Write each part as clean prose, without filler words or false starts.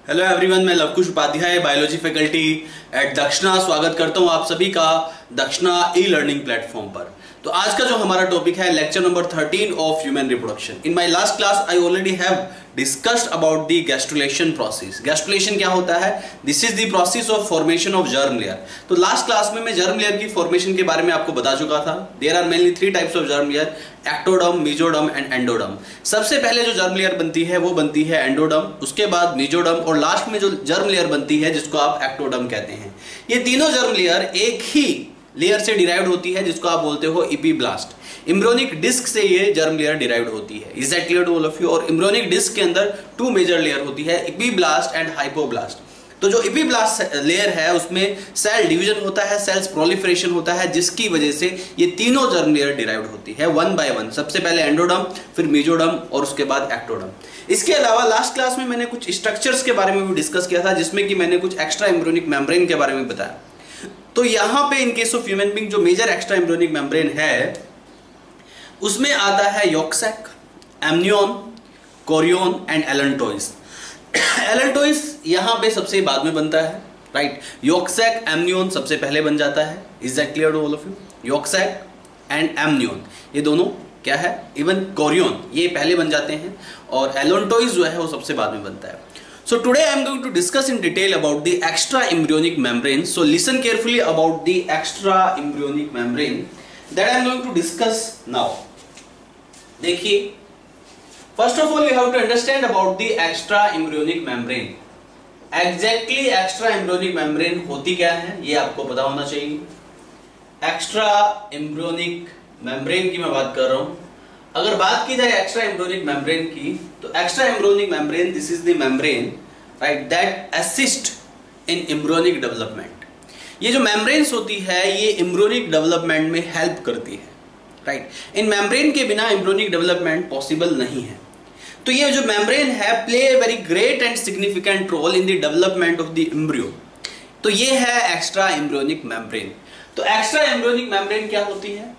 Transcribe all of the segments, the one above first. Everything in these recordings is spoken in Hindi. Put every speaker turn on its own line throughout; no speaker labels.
हेलो एवरीवन, मैं Luvkush Upadhyay biology faculty at Dakshina स्वागत करता हूं आप सभी का दक्षिणा ई लर्निंग प्लेटफॉर्म पर। तो आज का जो हमारा टॉपिक है lecture number 13 of human reproduction. In my last class I already have discussed about the gastrulation process. Gastrulation क्या होता है? This is the process of formation of germ layer. तो लास्ट क्लास में मैं जर्म लेयर की फॉर्मेशन के बारे में आपको बता चुका था। There are mainly 3 types of germ layer, ectoderm, mesoderm and endoderm. सबसे पहले जो जर्म लेयर बनती है वो बनती है एंडोडर्म, उसके बाद मेसोडर्म और लास्ट में जो जर्म लेयर बनती है जिसको आप एक्टोडर्म कहते हैं। ये तीनों जर्म लेयर एक ही लेयर से डिराइव्ड होती है जिसको आप बोलते हो इपीब्लास्ट। एम्ब्रियोनिक डिस्क से ये जर्म लेयर डिराइव्ड होती है। Is that clear to all of you? और एम्ब्रियोनिक डिस्क के अंदर 2 मेजर लेयर होती है, इपीब्लास्ट एंड हाइपोब्लास्ट। तो जो इपीब्लास्ट लेयर है उसमें सेल डिवीजन होता है, सेल्स प्रोलिफरेशन होता है, जिसकी वजह से ये तीनों जर्म लेयर डिराइव्ड होती है वन बाय वन। सबसे पहले एंडोडर्म, फिर मेसोडर्म और उसके बाद एक्टोडर्म। इसके अलावा लास्ट क्लास में मैंने कुछ स्ट्रक्चर्स के बारे में भी डिस्कस किया था, जिसमें कि मैंने कुछ एक्स्ट्रा एम्ब्रियोनिक मेम्ब्रेन के बारे में बताया। तो यहां पे in case of human being जो मेजर एक्स्ट्रा एम्ब्रियोनिक मेम्ब्रेन है उसमें आता है yolk sac, amnion, chorion and allantois. Allantois यहां पे सबसे बाद में बनता है, राइट। यॉर्क सैक, एमनियन सबसे पहले बन जाता है। Is that clear to all of you? Yolk sac and amnion ये दोनों क्या है? इवन कोरियन ये पहले बन जाते हैं और एलेंटोइस जो है वो सबसे बाद में बनता है। So today I am going to discuss in detail about the extra embryonic membrane. So listen carefully about the extra embryonic membrane that I am going to discuss now. देखिए, first of all you have to understand about the extra embryonic membrane. Exactly extra embryonic membrane होती क्या है ये आपको पता होना चाहिए। Extra embryonic membrane की मैं बात कर रहा हूँ। अगर बात की जाए एक्स्ट्रा एम्ब्रियोनिक मेम्ब्रेन की, तो extra embryonic membrane this is the membrane, right, that assist in embryonic development. ये जो मेम्ब्रेन्स होती है ये एम्ब्रियोनिक डेवलपमेंट में हेल्प करती है, राइट। इन मेम्ब्रेन के बिना एम्ब्रियोनिक डेवलपमेंट पॉसिबल नहीं है। तो ये जो मेम्ब्रेन है play a very great and significant role in the development of the embryo. तो ये है एक्स्ट्रा एम्ब्रियोनिक मेम्ब्रेन। तो एक्स्ट्रा एम्ब्रियोनिक मेम्ब्रेन क्या होती है?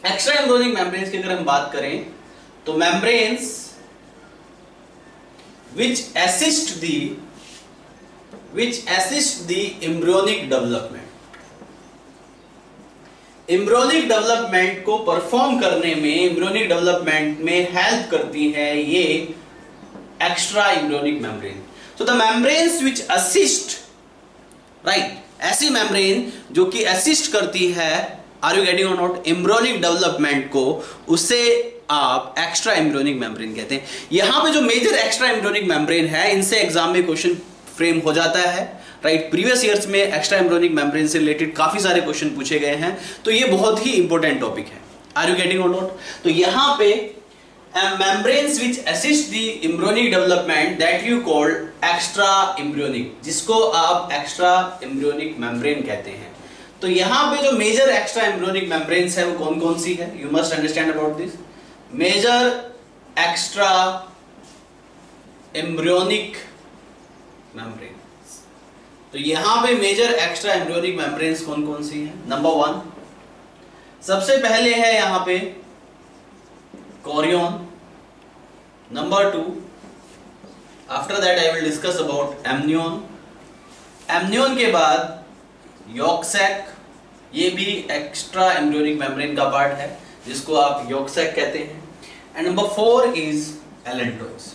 एक्स्ट्रा एम्ब्रियोनिक मेम्ब्रेन्स की अगर हम बात करें तो membranes which assist the embryonic development। Embryonic development को परफॉर्म करने में, एम्ब्रियोनिक डेवलपमेंट में हेल्प करती है ये extra embryonic membrane. So the membranes which assist, right, ऐसी मेम्ब्रेन जो कि असिस्ट करती है, आर यू गेटिंग और नॉट, एम्ब्रियोनिक डेवलपमेंट को, उसे आप एक्स्ट्रा एम्ब्रियोनिक मेम्ब्रेन कहते हैं। यहां पे जो मेजर एक्स्ट्रा एम्ब्रियोनिक मेम्ब्रेन है इनसे एग्जाम में क्वेश्चन फ्रेम हो जाता है, राइट। प्रीवियस ईयर्स में एक्स्ट्रा एम्ब्रियोनिक मेम्ब्रेन से रिलेटेड काफी सारे क्वेश्चन पूछे गए हैं, तो ये बहुत ही इंपॉर्टेंट टॉपिक है। आर यू गेटिंग और नॉट? तो यहां पे membranes which assist the embryonic development that you called extra embryonic, जिसको आप एक्स्ट्रा एम्ब्रियोनिक मेम्ब्रेन कहते हैं। तो यहां पे जो मेजर एक्स्ट्रा एम्ब्रियोनिक मेम्ब्रेन्स है वो कौन कौन सी है? You must understand about this. Major extra embryonic membranes. तो यहां पे मेजर एक्स्ट्रा एम्ब्रियोनिक मेम्ब्रेन्स कौन कौन सी है? नंबर 1 सबसे पहले है यहां पे chorion. Number 2 after that I will discuss about amnion. Amnion के बाद यॉर्क सैक, ये भी एक्स्ट्रा एम्ब्रियोनिक मेम्ब्रेन का पार्ट है जिसको आप यॉर्क सैक कहते हैं। And number 4 is allantois.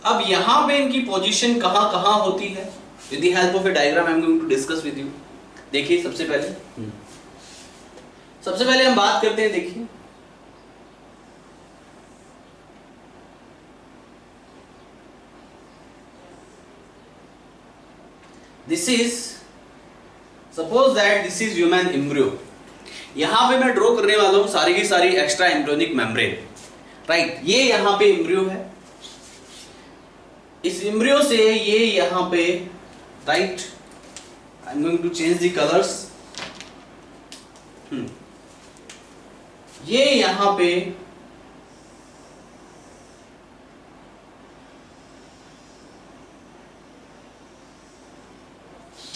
अब यहां पे इनकी पोजीशन कहां कहां होती है? With the help of a diagram I am going to discuss with you. देखिए सबसे पहले हम बात करते हैं, देखिए this is, suppose that this is human embryo. यहां पे मैं ड्रॉ करने वाला हूं सारी की सारी एक्स्ट्रा एम्ब्रियोनिक मेम्ब्रेन, राइट। ये यहां पे एम्ब्रियो है, इस एम्ब्रियो से ये यहां पे, right, I am going to change the colours. ये यहां पे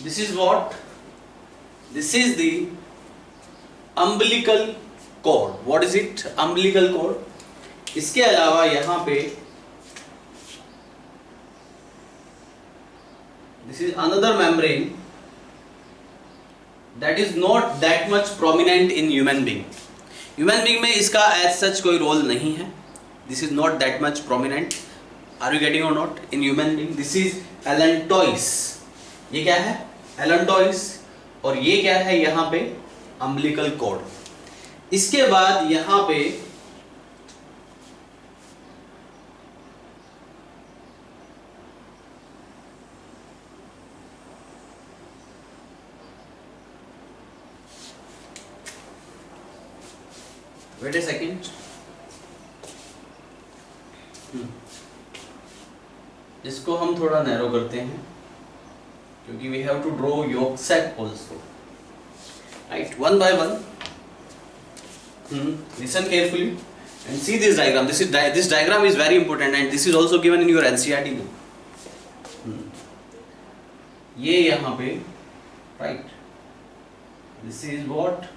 this is what, this is the umbilical cord. What is it? Umbilical cord। इसके अलावा यहां पे This is another membrane that is not that much prominent in human being. Human being में इसका as such कोई रोल नहीं है. This is not that much prominent. Are you getting or not? In human being, this is allantois. ये क्या है? allantois. और ये क्या है यहाँ पे? umbilical cord. इसके बाद यहाँ पे वेट ए सेकेंड, इसको हम थोड़ा नैरो करते हैं क्योंकि we have to draw yolk sac also, right, one by one. Listen carefully and see this diagram. This diagram is very important and this is also given in your NCERT book. ये यहाँ पे, right, this is what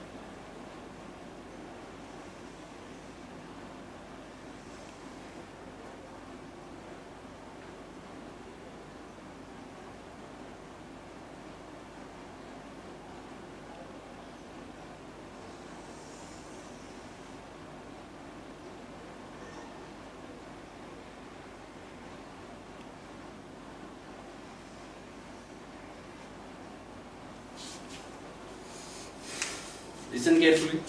listen carefully.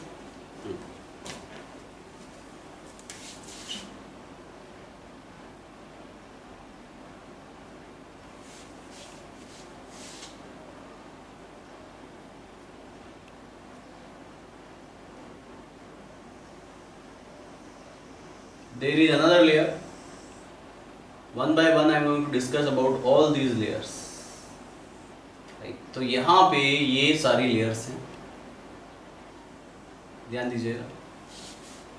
There is another layer. One by one I am going to discuss about all these layers. Right. तो यहाँ पे ये सारी layers हैं. ध्यान दीजिएगा.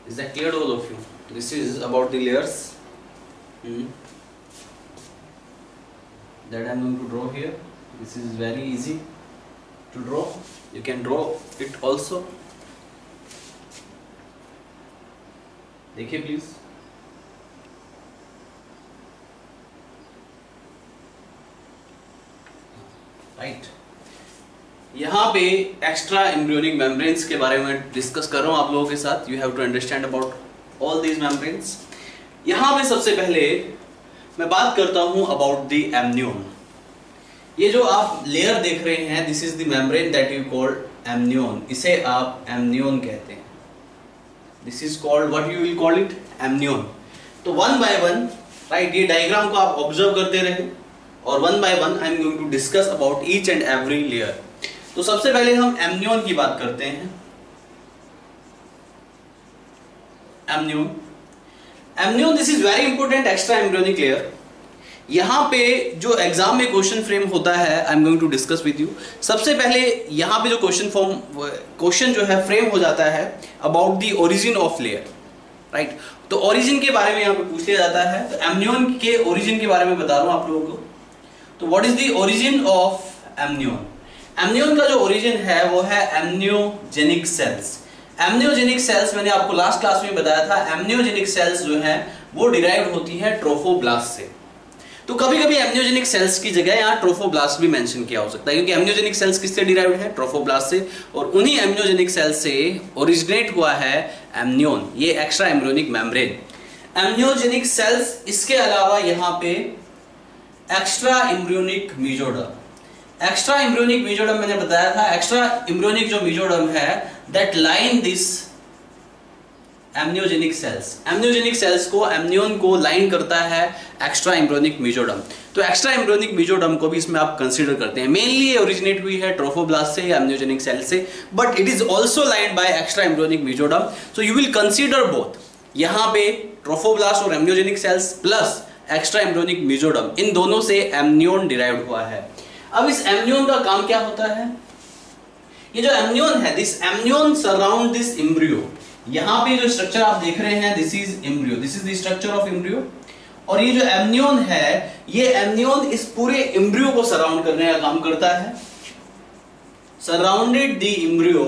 Is that clear to all of you? This is about the layers that I am going to draw here. This is very easy to draw. You can draw it also. देखिए प्लीज. राइट. यहाँ पे एक्स्ट्रा एम्ब्रियोनिक मेम्ब्रेन्स के बारे में डिस्कस कर रहा हूँ आप लोगों के साथ. You have to understand about all these membranes. यहाँ पे सबसे पहले मैं बात करता हूँ अबाउट द एमनियोन. ये जो आप लेयर देख रहे हैं, this is the membrane that you called amnion. इसे आप एमनियोन कहते हैं. This is called, what you will call it, amnion. तो वन बाय वन, राइट, ये डायग्राम को आप ऑब्जर्व करते रहे और one by one I am going to discuss about each and every layer. तो सबसे पहले हम एमनियोन की बात करते हैं. Amnion, amnion this is very important extra embryonic layer. यहाँ पे जो एग्जाम में क्वेश्चन फ्रेम होता है, I am going to discuss with you. सबसे पहले यहाँ पे जो क्वेश्चन जो है फ्रेम हो जाता है about the origin of layer, right. तो ओरिजिन के बारे में यहाँ पे पूछ लिया जाता है. तो एमनियोन के ओरिजिन के बारे में बता रहा हूँ आप लोगों को. तो what is the origin of amnion. Amnion का जो ओरिजिन है वो है एमनियोजेनिक सेल्स. एमनियोजेनिक सेल्स मैंने आपको लास्ट क्लास में बताया था. एमनियोजेनिक सेल्स जो है वो डिराइव होती है ट्रोफोब्लास्ट से. तो कभी कभी एमनियोजेनिक सेल्स की जगह यहाँ ट्रोफोब्लास्ट भी मेंशन किया हो सकता है, क्योंकि एमनियोजेनिक सेल्स किससे डिराइव्ड है, ट्रोफोब्लास्ट से. और उन्हीं एमनियोजेनिक सेल्स से ओरिजिनेट हुआ है एमनियोन, ये extra embryonic membrane. Amniogenic sales, इसके अलावा यहाँ पे extra embryonic mesoderm. Extra embryonic mesoderm मैंने बताया था. एक्स्ट्रा एम्ब्रियोनिक जो मेसोडर्म है that line this amniogenic sales. Amniogenic sales को, एमनियोन को लाइन करता है एक्स्ट्रा एम्ब्रियोनिक मेसोडर्म. तो एक्स्ट्रा एम्ब्रियोनिक मेसोडर्म को भी इसमें आप कंसीडर करते हैं. मेनली ये ओरिजिनेट हुई है ट्रोफोब्लास्ट से या एमनियोजेनिक सेल से, but it is also lined by extra embryonic mesoderm. So you will consider both. यहाँ पे ट्रोफोब्लास्ट और amniogenic cells plus extra embryonic mesoderm, इन दोनों से एमनियोन डिराइव्ड हुआ है. अब इस एमनियोन का काम क्या होता है. ये जो एमनियोन है, this amnion surround this embryo. यहाँ पे जो स्ट्रक्चर आप देख रहे हैं, this is embryo, this is the structure of embryo. और ये जो एमनियोन है, ये एमनियोन इस पूरे एम्ब्रियो को सराउंड करने का काम करता है. Surrounded the embryo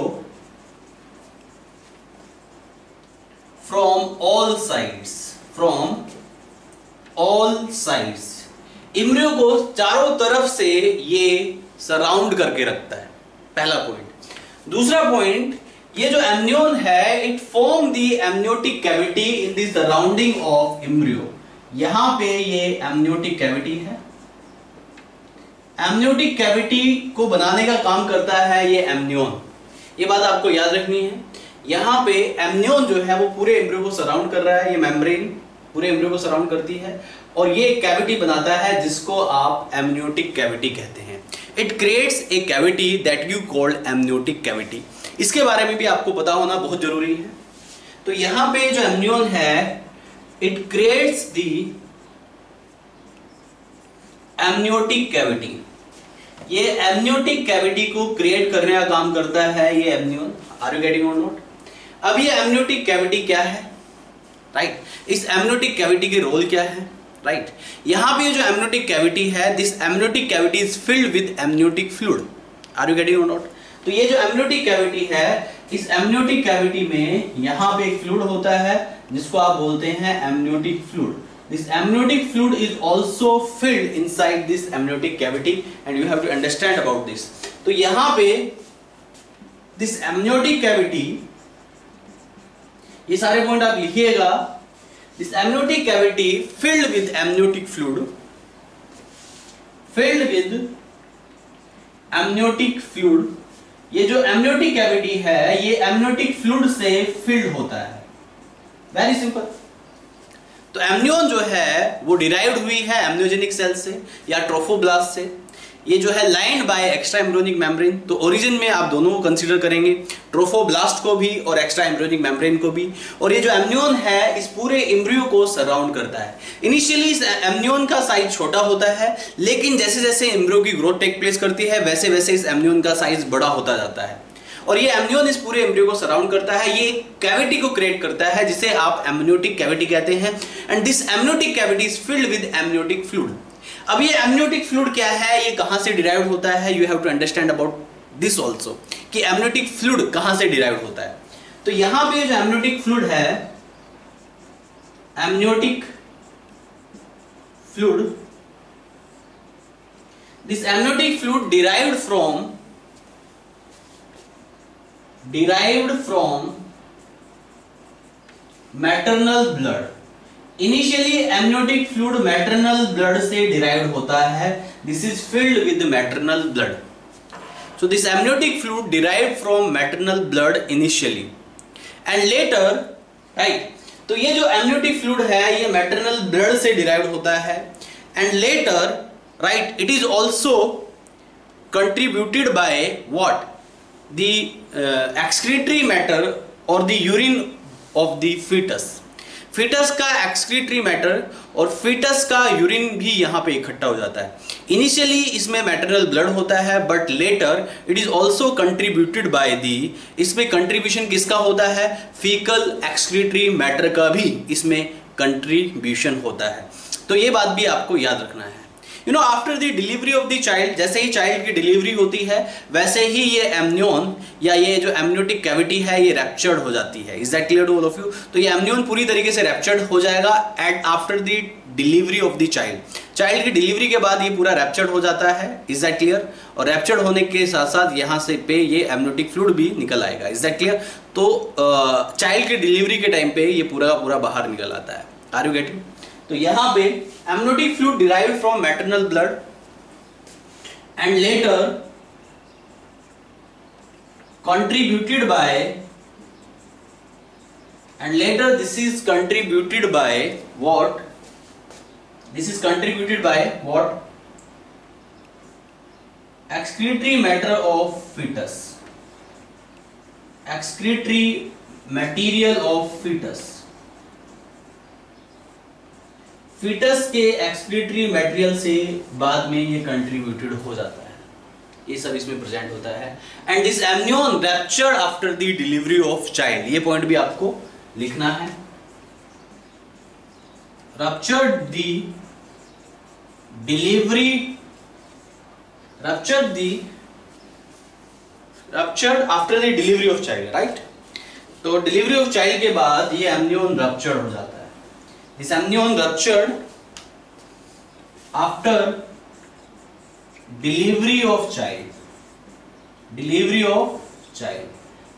from all sides, from all sides. Embryo को चारों तरफ से ये सराउंड करके रखता है, पहला पॉइंट। दूसरा पॉइंट, ये जो एमनियोन है it form the amniotic cavity in the surrounding of embryo. यहां पे ये एमनियोटिक कैविटी है, एमनियोटिक कैविटी को बनाने का काम करता है ये एमनियोन। ये बात आपको याद रखनी है। यहां पे एमनियोन जो है वो पूरे एम्ब्रियो को सराउंड कर रहा है, ये मेम्ब्रेन पूरे एम्ब्रियो को सराउंड करती है और ये एक कैविटी बनाता है जिसको आप एमनियोटिक कैविटी कहते हैं। It creates a cavity that you called amniotic cavity. इसके बारे में भी आपको पता होना बहुत जरूरी है। तो यहां पे जो एमनियोन है it creates the amniotic cavity. ये एमनियोटिक कैविटी को क्रिएट करने का काम करता है ये एमनियोन। आर यू गेटिंग और नॉट? अब ये एमनियोटिक कैविटी क्या है, राइट? इस एमनियोटिक कैविटी के रोल क्या है, राइट? यहां पे जो एमनियोटिक कैविटी है, this amniotic cavity is filled with amniotic fluid. Are you getting और नॉट? तो ये जो एमनियोटिक कैविटी है, इस एमनियोटिक कैविटी में यहां पे एक फ्लूइड होता है जिसको आप बोलते हैं amniotic fluid. This amniotic fluid is also filled inside this amniotic cavity and you have to understand about this. तो यहां पे this amniotic cavity, ये सारे पॉइंट आप लिखिएगा। This amniotic cavity filled with amniotic fluid, filled with amniotic fluid। ये जो amniotic cavity है ये amniotic fluid से filled होता है। Very simple। तो एमनियोन जो है वो डिराइव्ड हुई है एमनियोजेनिक सेल से या ट्रोफोब्लास्ट से। ये जो है lined by extra embryonic membrane. तो ओरिजिन में आप दोनों को कंसीडर करेंगे, ट्रोफोब्लास्ट को भी और एक्स्ट्रा एम्ब्रियोनिक मेम्ब्रेन को भी। और ये जो एमनियोन है इस पूरे एम्ब्रियो को सराउंड करता है। इनिशियली इस एमनियोन का साइज छोटा होता है, लेकिन जैसे जैसे एम्ब्रियो की ग्रोथ टेक प्लेस करती है वैसे वैसे इस एमनियोन का साइज बड़ा होता जाता है और ये एमनियोन इस पूरे एम्ब्रियो को सराउंड करता है। ये कैविटी को क्रिएट करता है जिसे आप एमनियोटिक कैविटी कहते हैं। And this amniotic cavity is filled with amniotic fluid. अब ये एमनियोटिक फ्लूइड क्या है, ये कहां से डिराइव्ड होता है, you have to understand about this also कि एमनियोटिक फ्लूइड कहां से डिराइव्ड होता है। तो यहां पे जो एमनियोटिक फ्लूइड है, amniotic fluid, this amniotic fluid derived from maternal blood। Initially amniotic fluid maternal blood से डिराइव्ड होता है। This is filled with maternal blood. So this amniotic fluid derived from maternal blood initially and later, right? तो ये जो एमनियोटिक फ्लूइड है ये मैटरनल ब्लड से डिराइव्ड होता है and later, right, it is also contributed by what, the excretory matter or the urine of the fetus। fetus का excretory matter और fetus का यूरिन भी यहाँ पे इकट्ठा हो जाता है। इनिशियली इसमें मैटरनल ब्लड होता है but letter it is also contributed by the, इसमें कंट्रीब्यूशन किसका होता है, फीकल एक्सक्रीटरी मैटर का भी इसमें कंट्रीब्यूशन होता है। तो ये बात भी आपको याद रखना है। You know after the delivery of the child, जैसे ही चाइल्ड की डिलीवरी होती है वैसे ही ये एमनियोन या ये जो एमनियोटिक कैविटी है ये रैप्चर्ड हो जाती है। Is that clear to all of you? तो ये एमनियोन पूरी तरीके से रैप्चर्ड हो जाएगा at after the delivery of the child. Child की डिलीवरी के बाद ये पूरा रैप्चर्ड हो जाता है। Is that clear? और रैप्चर्ड होने के साथ साथ यहाँ से पे ये एमनियोटिक फ्लूइड भी निकल आएगा। Is that clear? तो चाइल्ड की डिलीवरी के टाइम पे ये पूरा पूरा बाहर निकल आता है। Are you getting? तो यहां पे amniotic fluid derived from maternal blood and later contributed by, and later this is contributed by what, this is contributed by what, excretory matter of fetus, excretory material of fetus। Fetus के एक्सक्रीटरी मटेरियल से बाद में ये कंट्रीब्यूटेड हो जाता है, ये सब इसमें प्रेजेंट होता है। And this amnion raptured after the delivery of child, ये पॉइंट भी आपको लिखना है। Raptured the delivery, raptured after the delivery of child, right? तो डिलीवरी ऑफ चाइल्ड के बाद ये एमनियोन रैप्चर्ड हो जाता है। This amnion ruptured after delivery of child, delivery of child,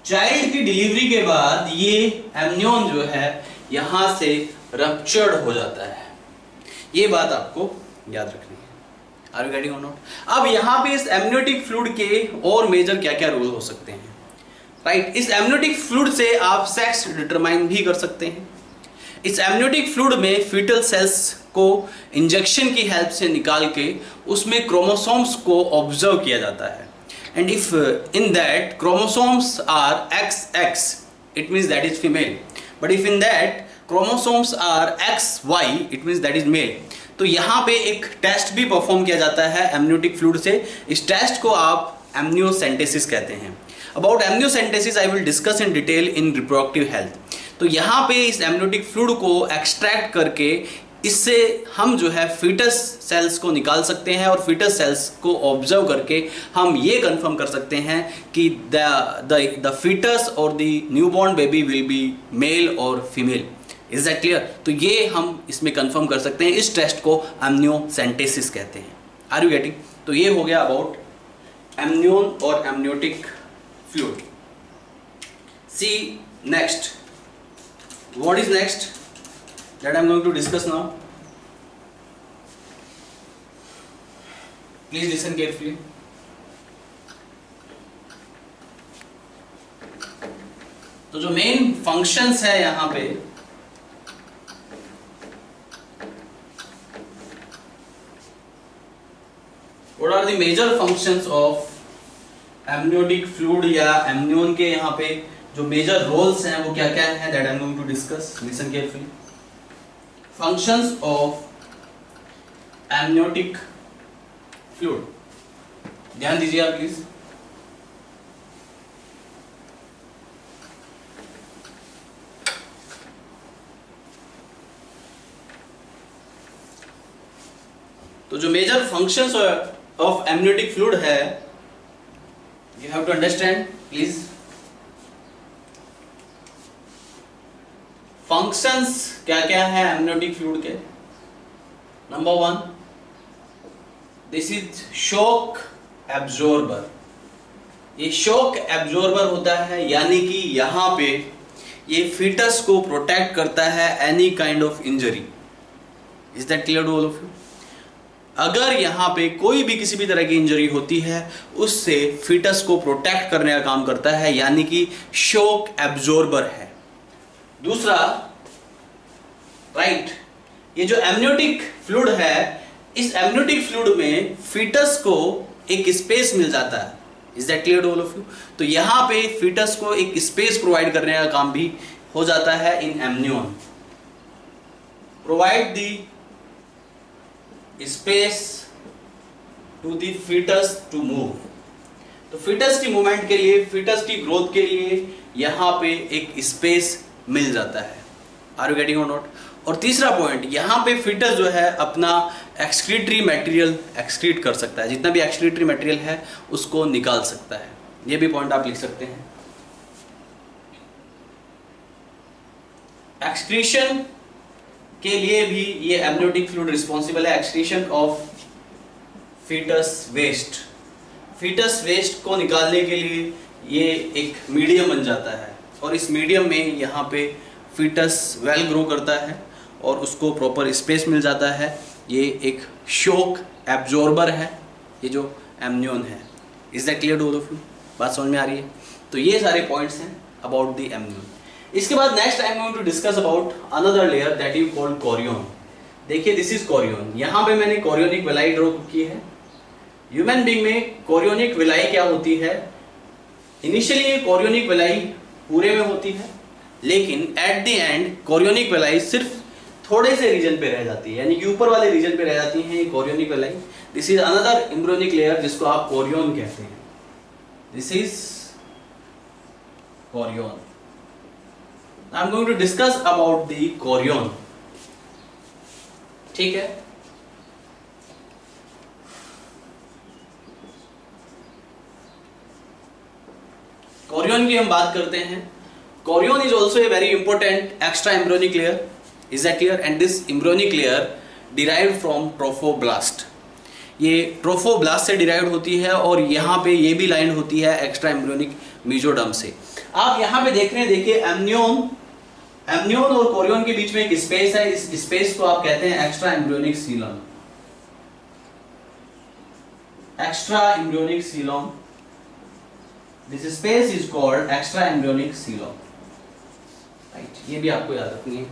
child की डिलीवरी के बाद ये एमनियन जो है यहां से रप्चर्ड हो जाता है। ये बात आपको याद रखनी है। आर यू गेटिंग और नॉट? अब यहां पे इस एमनियोटिक फ्लूइड के और मेजर क्या क्या रोल हो सकते हैं, राइट? इस एमनियोटिक फ्लूइड से आप सेक्स डिटरमाइन भी कर सकते हैं। इस एमनियोटिक फ्लूइड में फीटल सेल्स को इंजेक्शन की हेल्प से निकाल के उसमें क्रोमोसोम्स को ऑब्जर्व किया जाता है। And if in that chromosomes are XX, it means that is female, but if in that chromosomes are XY, it means that is male। तो यहाँ पे एक टेस्ट भी परफॉर्म किया जाता है एमनियोटिक फ्लूइड से। इस टेस्ट को आप एमनियोसेंटेसिस कहते हैं। About amniocentesis I will discuss in detail in reproductive health. तो यहाँ पे इस एमनियोटिक फ्लूइड को एक्सट्रैक्ट करके इससे हम जो है फीटस सेल्स को निकाल सकते हैं और फीटस सेल्स को ऑब्जर्व करके हम ये कंफर्म कर सकते हैं कि द फीटस और the newborn baby will be male और फीमेल। Is that clear? तो ये हम इसमें कंफर्म कर सकते हैं। इस टेस्ट को एमनियोसेंटेसिस कहते हैं। Are you getting? तो ये हो गया अबाउट एमनियन और amniotic fluid. See next, what is next that I am going to discuss now? Please listen carefully. तो जो मेन फंक्शंस है यहां पे, what are the major functions of amniotic fluid या एमनियन के यहां पे जो मेजर रोल्स हैं वो क्या क्या है, that I am going to discuss. Listen carefully. Functions of amniotic fluid, ध्यान दीजिए आप प्लीज। तो जो major functions of amniotic fluid है, you have to understand please. Functions क्या क्या है एमनियोटिक फ्लूइड के? Number 1, this is shock absorber. ये शॉक एब्जॉर्बर होता है, यानी कि यहां पे ये फीटस को प्रोटेक्ट करता है any kind of injury. Is that clear to all of you? अगर यहां पे कोई भी किसी भी तरह की इंजरी होती है, उससे फीटस को प्रोटेक्ट करने का काम करता है, यानी कि शॉक एब्जॉर्बर है। दूसरा, राइट, ये जो एमनियोटिक फ्लूइड है, इस एमनियोटिक फ्लूइड में फीटस को एक स्पेस मिल जाता है। Is that clear to all of you? तो यहां पे फीटस को एक स्पेस प्रोवाइड करने का काम भी हो जाता है in amnion. Provide the space to the fetus to move. तो फीटस की मूवमेंट के लिए, फीटस की ग्रोथ के लिए यहां पे एक स्पेस मिल जाता है। आर यू गेटिंग और नॉट? और तीसरा पॉइंट, यहां पे फीटस जो है अपना एक्सक्रीटरी मटेरियल एक्सक्रीट कर सकता है, जितना भी एक्सक्रीटरी मटेरियल है उसको निकाल सकता है। ये भी पॉइंट आप लिख सकते हैं। एक्सक्रीशन के लिए भी ये एमनियोटिक फ्लूइड रिस्पॉन्सिबल है, excretion of fetus waste. Fetus waste को निकालने के लिए ये एक मीडियम बन जाता है, और इस मीडियम में यहाँ पे फीटस वेल ग्रो करता है और उसको प्रॉपर स्पेस मिल जाता है। ये एक शॉक एब्जॉर्बर है, ये जो एमनियन है। Is that clear to all of you? बात समझ में आ रही है? तो ये सारे पॉइंट्स हैं अबाउट द एमनियन। इसके बाद next I am going to discuss about another layer that you called chorion. देखिए, दिस इज कोरियन। यहाँ पे मैंने कोरियोनिक विलाई ड्रॉ की है। ह्यूमन बीइंग में कोरियोनिक विलाई क्या होती है? इनिशियली ये कोरियोनिक विलाई पूरे में होती है, लेकिन at the end chorionic villi सिर्फ थोड़े से रीजन पे रह जाती है, यानी कि ऊपर वाले रीजन पे रह जाती है ये chorionic villi. This is another embryonic layer जिसको आप कोरियन कहते हैं। This is chorion. I am going to discuss about the chorion. ठीक है? कोरियन की हम बात करते हैं। Chorion is also a very important extra embryonic layer. Is that clear? And this embryonic layer derived from trophoblast. ये ट्रोफोब्लास्ट से डिराइव्ड होती है और यहाँ पे ये भी लाइन होती है एक्स्ट्रा एम्ब्रियोनिक मेसोडर्म से। आप यहाँ पे देख रहे हैं, देखिए एमनियोन और कोरियोन के बीच में एक स्पेस है, इस स्पेस को आप कहते हैं extra embryonic coelom. Extra embryonic coelom, this space is called extra embryonic coelom, right. ये भी आपको याद रखनी है।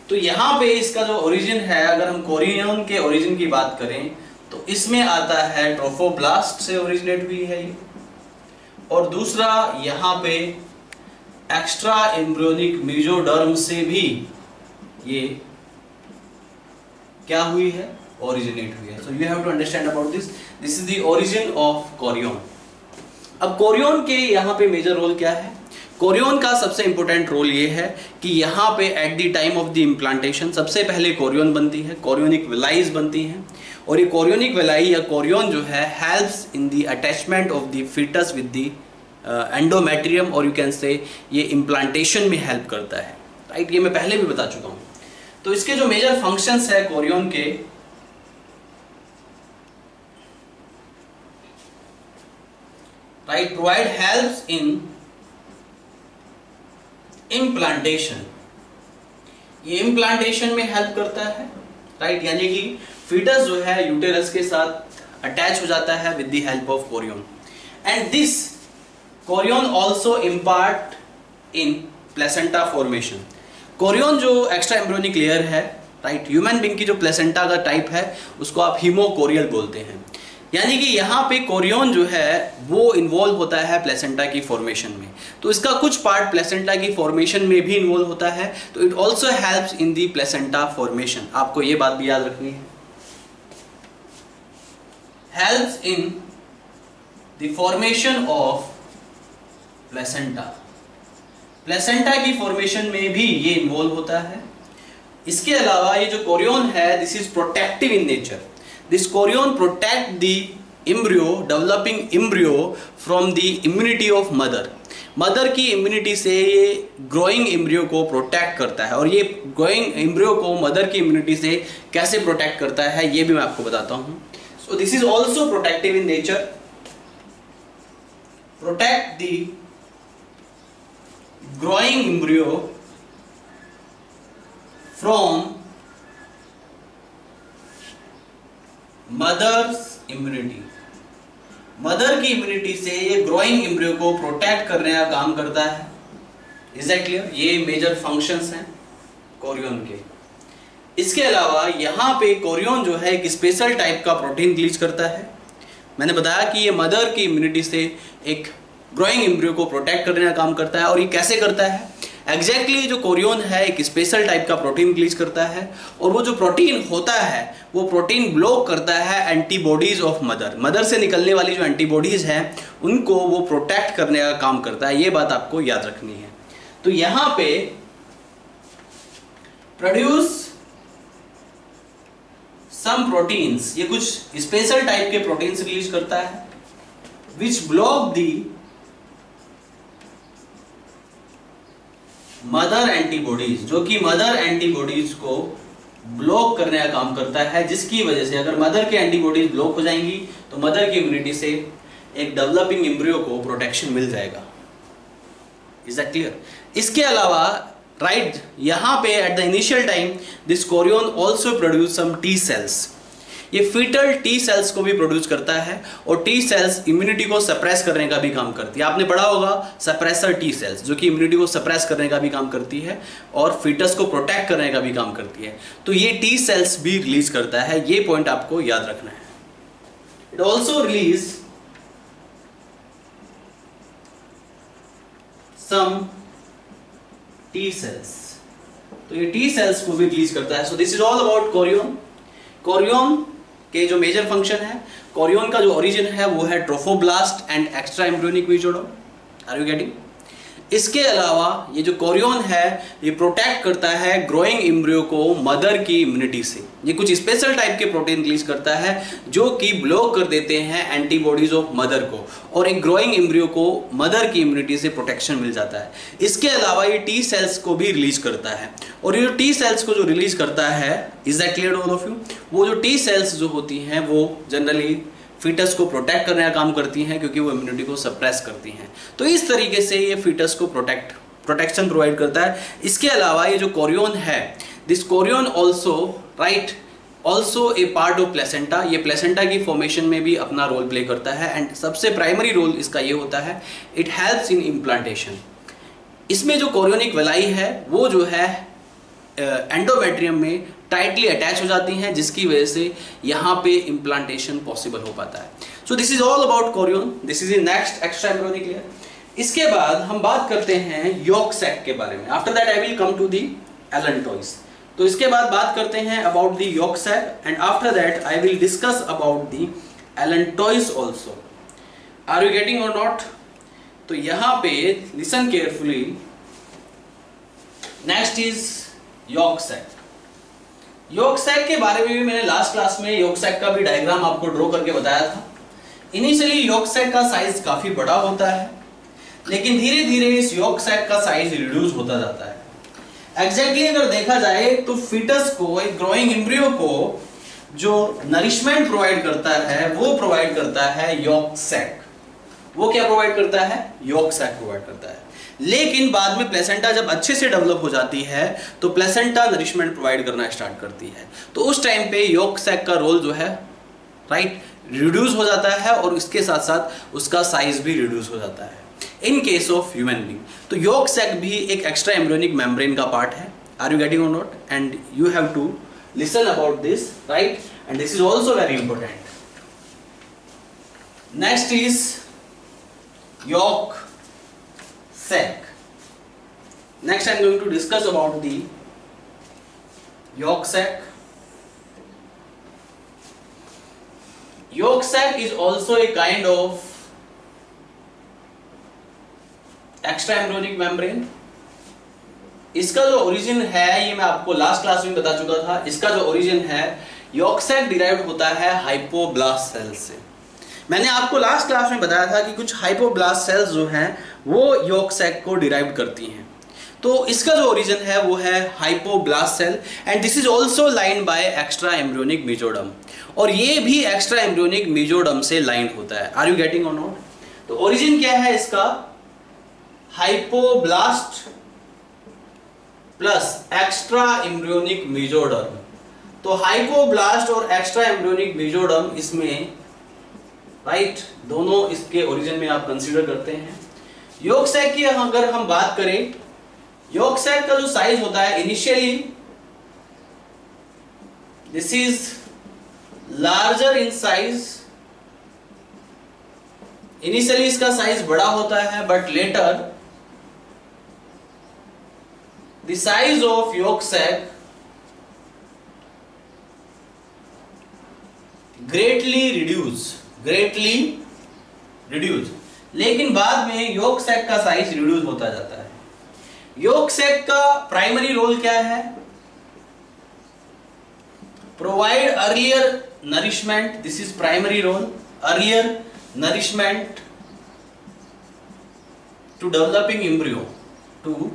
तो यहाँ पे इसका जो ओरिजिन है, अगर हम कोरियन के ओरिजिन की बात करें तो इसमें आता है ट्रोफोब्लास्ट से ओरिजिनेट हुई है ये, और दूसरा यहाँ पे एक्स्ट्रा एम्ब्रियोनिक मेसोडर्म से भी ये क्या हुई है, ओरिजिनेट हुई है। So you have to understand about this is the origin of chorion. अब कोरियन के यहाँ पे मेजर रोल क्या है? कोरियन का सबसे इंपॉर्टेंट रोल ये है कि यहाँ पे at the time of the implantation सबसे पहले कोरियन बनती है, कोरियोनिक वेलाइज बनती हैं, और ये कोरियोनिक वेलाई या कोरियन जो है helps in the attachment of the fetus with the endometrium, और यू कैन से ये इम्प्लांटेशन में हेल्प करता है, राइट। ये मैं पहले भी बता चुका हूँ। तो इसके जो मेजर फंक्शंस है कोरियन के, right, provide helps in implantation, ये इम्प्लांटेशन में हेल्प करता है, राइट। यानी कि फीटस जो है यूटेरस के साथ अटैच हो जाता है with the help of Korean, and this Korean also impart in placenta formation. Korean जो एक्स्ट्रा एम्ब्रियोनिक लेयर है, राइट, ह्यूमन बीइंग की जो प्लेसेंटा का टाइप है उसको आप हीमोकोरियल बोलते हैं। यानी कि यहाँ पे कोरियन जो है वो इन्वॉल्व होता है प्लेसेंटा की फॉर्मेशन में, तो इसका कुछ पार्ट प्लेसेंटा की फॉर्मेशन में भी इन्वॉल्व होता है, तो it also helps in the placenta formation. आपको ये बात भी याद रखनी है, helps in the formation of placenta. Placenta की फॉर्मेशन में भी ये इन्वॉल्व होता है। इसके अलावा ये जो कोरियन है this is protective in nature. This chorion protect the embryo, developing embryo from the immunity of mother. Mother की इम्यूनिटी से ये ग्रोइंग एम्ब्रियो को प्रोटेक्ट करता है, और ये ग्रोइंग एम्ब्रियो को मदर की इम्यूनिटी से कैसे प्रोटेक्ट करता है ये भी मैं आपको बताता हूँ। So this is also protective in nature, protect the growing embryo from mother's immunity. Mother की इम्यूनिटी से ये ग्रोइंग एम्ब्रियो को प्रोटेक्ट करने का काम करता है। Is that clear? ये मेजर फंक्शंस हैं कोरियन के। इसके अलावा यहाँ पे कोरियन जो है एक स्पेशल टाइप का प्रोटीन रिलीज करता है। मैंने बताया कि ये मदर की इम्यूनिटी से एक ग्रोइंग एम्ब्रियो को प्रोटेक्ट करने का काम करता है, और ये कैसे करता है एग्जैक्टली जो कोरियन है एक स्पेशल टाइप का प्रोटीन रिलीज करता है, और वो जो प्रोटीन होता है वो प्रोटीन ब्लॉक करता है एंटीबॉडीज ऑफ मदर। मदर से निकलने वाली जो एंटीबॉडीज हैं उनको वो प्रोटेक्ट करने का काम करता है। ये बात आपको याद रखनी है। तो यहां पे प्रोड्यूस सम प्रोटीन्स, ये कुछ स्पेशल टाइप के प्रोटीन्स रिलीज करता है विच ब्लॉक दी मदर एंटीबॉडीज, जो कि मदर एंटीबॉडीज को ब्लॉक करने का काम करता है, जिसकी वजह से अगर मदर की एंटीबॉडीज ब्लॉक हो जाएंगी तो मदर की इम्यूनिटी से एक डेवलपिंग एम्ब्रियो को प्रोटेक्शन मिल जाएगा। Is that clear? इसके अलावा राइट यहां पे at the initial time this chorion also produce some T cells. ये फीटल टी सेल्स को भी प्रोड्यूस करता है, और टी सेल्स इम्यूनिटी को सप्रेस करने का भी काम करती है। आपने पढ़ा होगा सप्रेसर टी सेल्स, जो कि इम्यूनिटी को सप्रेस करने का भी काम करती है और फीटस को प्रोटेक्ट करने का भी काम करती है। तो ये टी सेल्स भी रिलीज करता है, ये पॉइंट आपको याद रखना है। It also release some T cells, तो ये टी सेल्स को भी रिलीज करता है। So this is all about chorion. Chorion के जो मेजर फंक्शन है, कोरियन का जो ओरिजिन है वो है trophoblast and extra embryonic mesoderm. Are you getting? इसके अलावा ये जो कोरियन है ये प्रोटेक्ट करता है ग्रोइंग एम्ब्रियो को मदर की इम्यूनिटी से। ये कुछ स्पेशल टाइप के प्रोटीन रिलीज करता है जो कि ब्लॉक कर देते हैं एंटीबॉडीज ऑफ मदर को, और एक ग्रोइंग एम्ब्रियो को मदर की इम्यूनिटी से प्रोटेक्शन मिल जाता है। इसके अलावा ये टी सेल्स को भी रिलीज करता है, और ये टी सेल्स को जो रिलीज करता है, is that clear all of you? वो जो टी सेल्स जो होती हैं वो जनरली फीटस को प्रोटेक्ट करने का काम करती हैं, क्योंकि वो इम्यूनिटी को सप्रेस करती हैं। तो इस तरीके से ये फीटस को प्रोटेक्शन प्रोवाइड करता है। इसके अलावा ये जो कोरियन है, this Korean also right also a part of placenta, ये प्लेसेंटा की फॉर्मेशन में भी अपना रोल प्ले करता है। एंड सबसे प्राइमरी रोल इसका ये होता है, इट हेल्प्स इन इम्प्लांटेशन। इसमें जो कोरियोनिक वेलाई है वो जो है एंडोमेट्रियम में टाइटली अटैच हो जाती हैं, जिसकी वजह से यहाँ पे इम्प्लांटेशन पॉसिबल हो पाता है। So this is all about Korean, this is the next extra embryonic layer. इसके बाद हम बात करते हैं यॉक सैक के बारे में। After that I will come to the allantois. तो इसके बाद बात करते हैं about the yolk sac, and after that I will discuss about the allantois also. Are you getting और नॉट? तो यहाँ पे listen carefully, next is yolk sac. Yolk sac के बारे में भी मैंने लास्ट क्लास में यॉक सैक का भी डायग्राम आपको ड्रॉ करके बताया था। इनिशियली यॉक सैक का साइज काफी बड़ा होता है, लेकिन धीरे धीरे इस यॉक सैक का साइज रिड्यूस होता जाता है। एग्जैक्टली अगर देखा जाए तो फीटस को, एक ग्रोइंग एम्ब्रियो को जो नरिशमेंट प्रोवाइड करता है वो प्रोवाइड करता है यॉक सैक। वो क्या प्रोवाइड करता है? यॉक सैक प्रोवाइड करता है। लेकिन बाद में प्लेसेंटा जब अच्छे से डेवलप हो जाती है तो प्लेसेंटा नरिशमेंट प्रोवाइड करना स्टार्ट करती है। तो उस टाइम पे यॉक सैक का रोल जो है राइट रिड्यूस हो जाता है, और इसके साथ साथ उसका साइज भी रिड्यूस हो जाता है in case of human being. तो यॉक सैक भी एक एक्स्ट्रा एम्ब्रियोनिक मेम्ब्रेन का पार्ट है। आर यू गेटिंग और not? And you have to listen about this right, and this is also very important. Next is yolk sac. Next I am going to discuss about the yolk sac. Yolk sac is also a kind of extra embryonic membrane. इसका जो ओरिजिन है ये मैं आपको लास्ट क्लास में बता चुका था। इसका जो ओरिजिन है, यॉक सैक डिराइव्ड होता है हाइपोब्लास्ट सेल से। मैंने आपको लास्ट क्लास में बताया था कि कुछ हाइपोब्लास्ट सेल्स जो हैं वो यॉक सैक को डिराइव करती हैं। तो इसका जो ओरिजिन है वो है hypoblast cell, and this is also lined by extra embryonic mesoderm, और ये भी एक्स्ट्रा एम्ब्रियोनिक मेसोडर्म से लाइंड होता है। आर यू गेटिंग और नॉट? तो ओरिजिन क्या है इसका? Hypoblast plus extra embryonic mesoderm. तो हाइपोब्लास्ट और एक्स्ट्रा एम्ब्रियोनिक मेसोडर्म इसमें राइट दोनों इसके ओरिजिन में आप कंसीडर करते हैं। यॉक सैक की अगर हम बात करें, यॉक सैक का जो साइज होता है initially this is larger in size. Initially इसका साइज बड़ा होता है, but later the size of yolk sac greatly reduce, लेकिन बाद में यॉक सैक का साइज रिड्यूस होता जाता है। यॉक सैक का प्राइमरी रोल क्या है? Provide earlier nourishment, this is primary role, earlier nourishment to developing embryo, to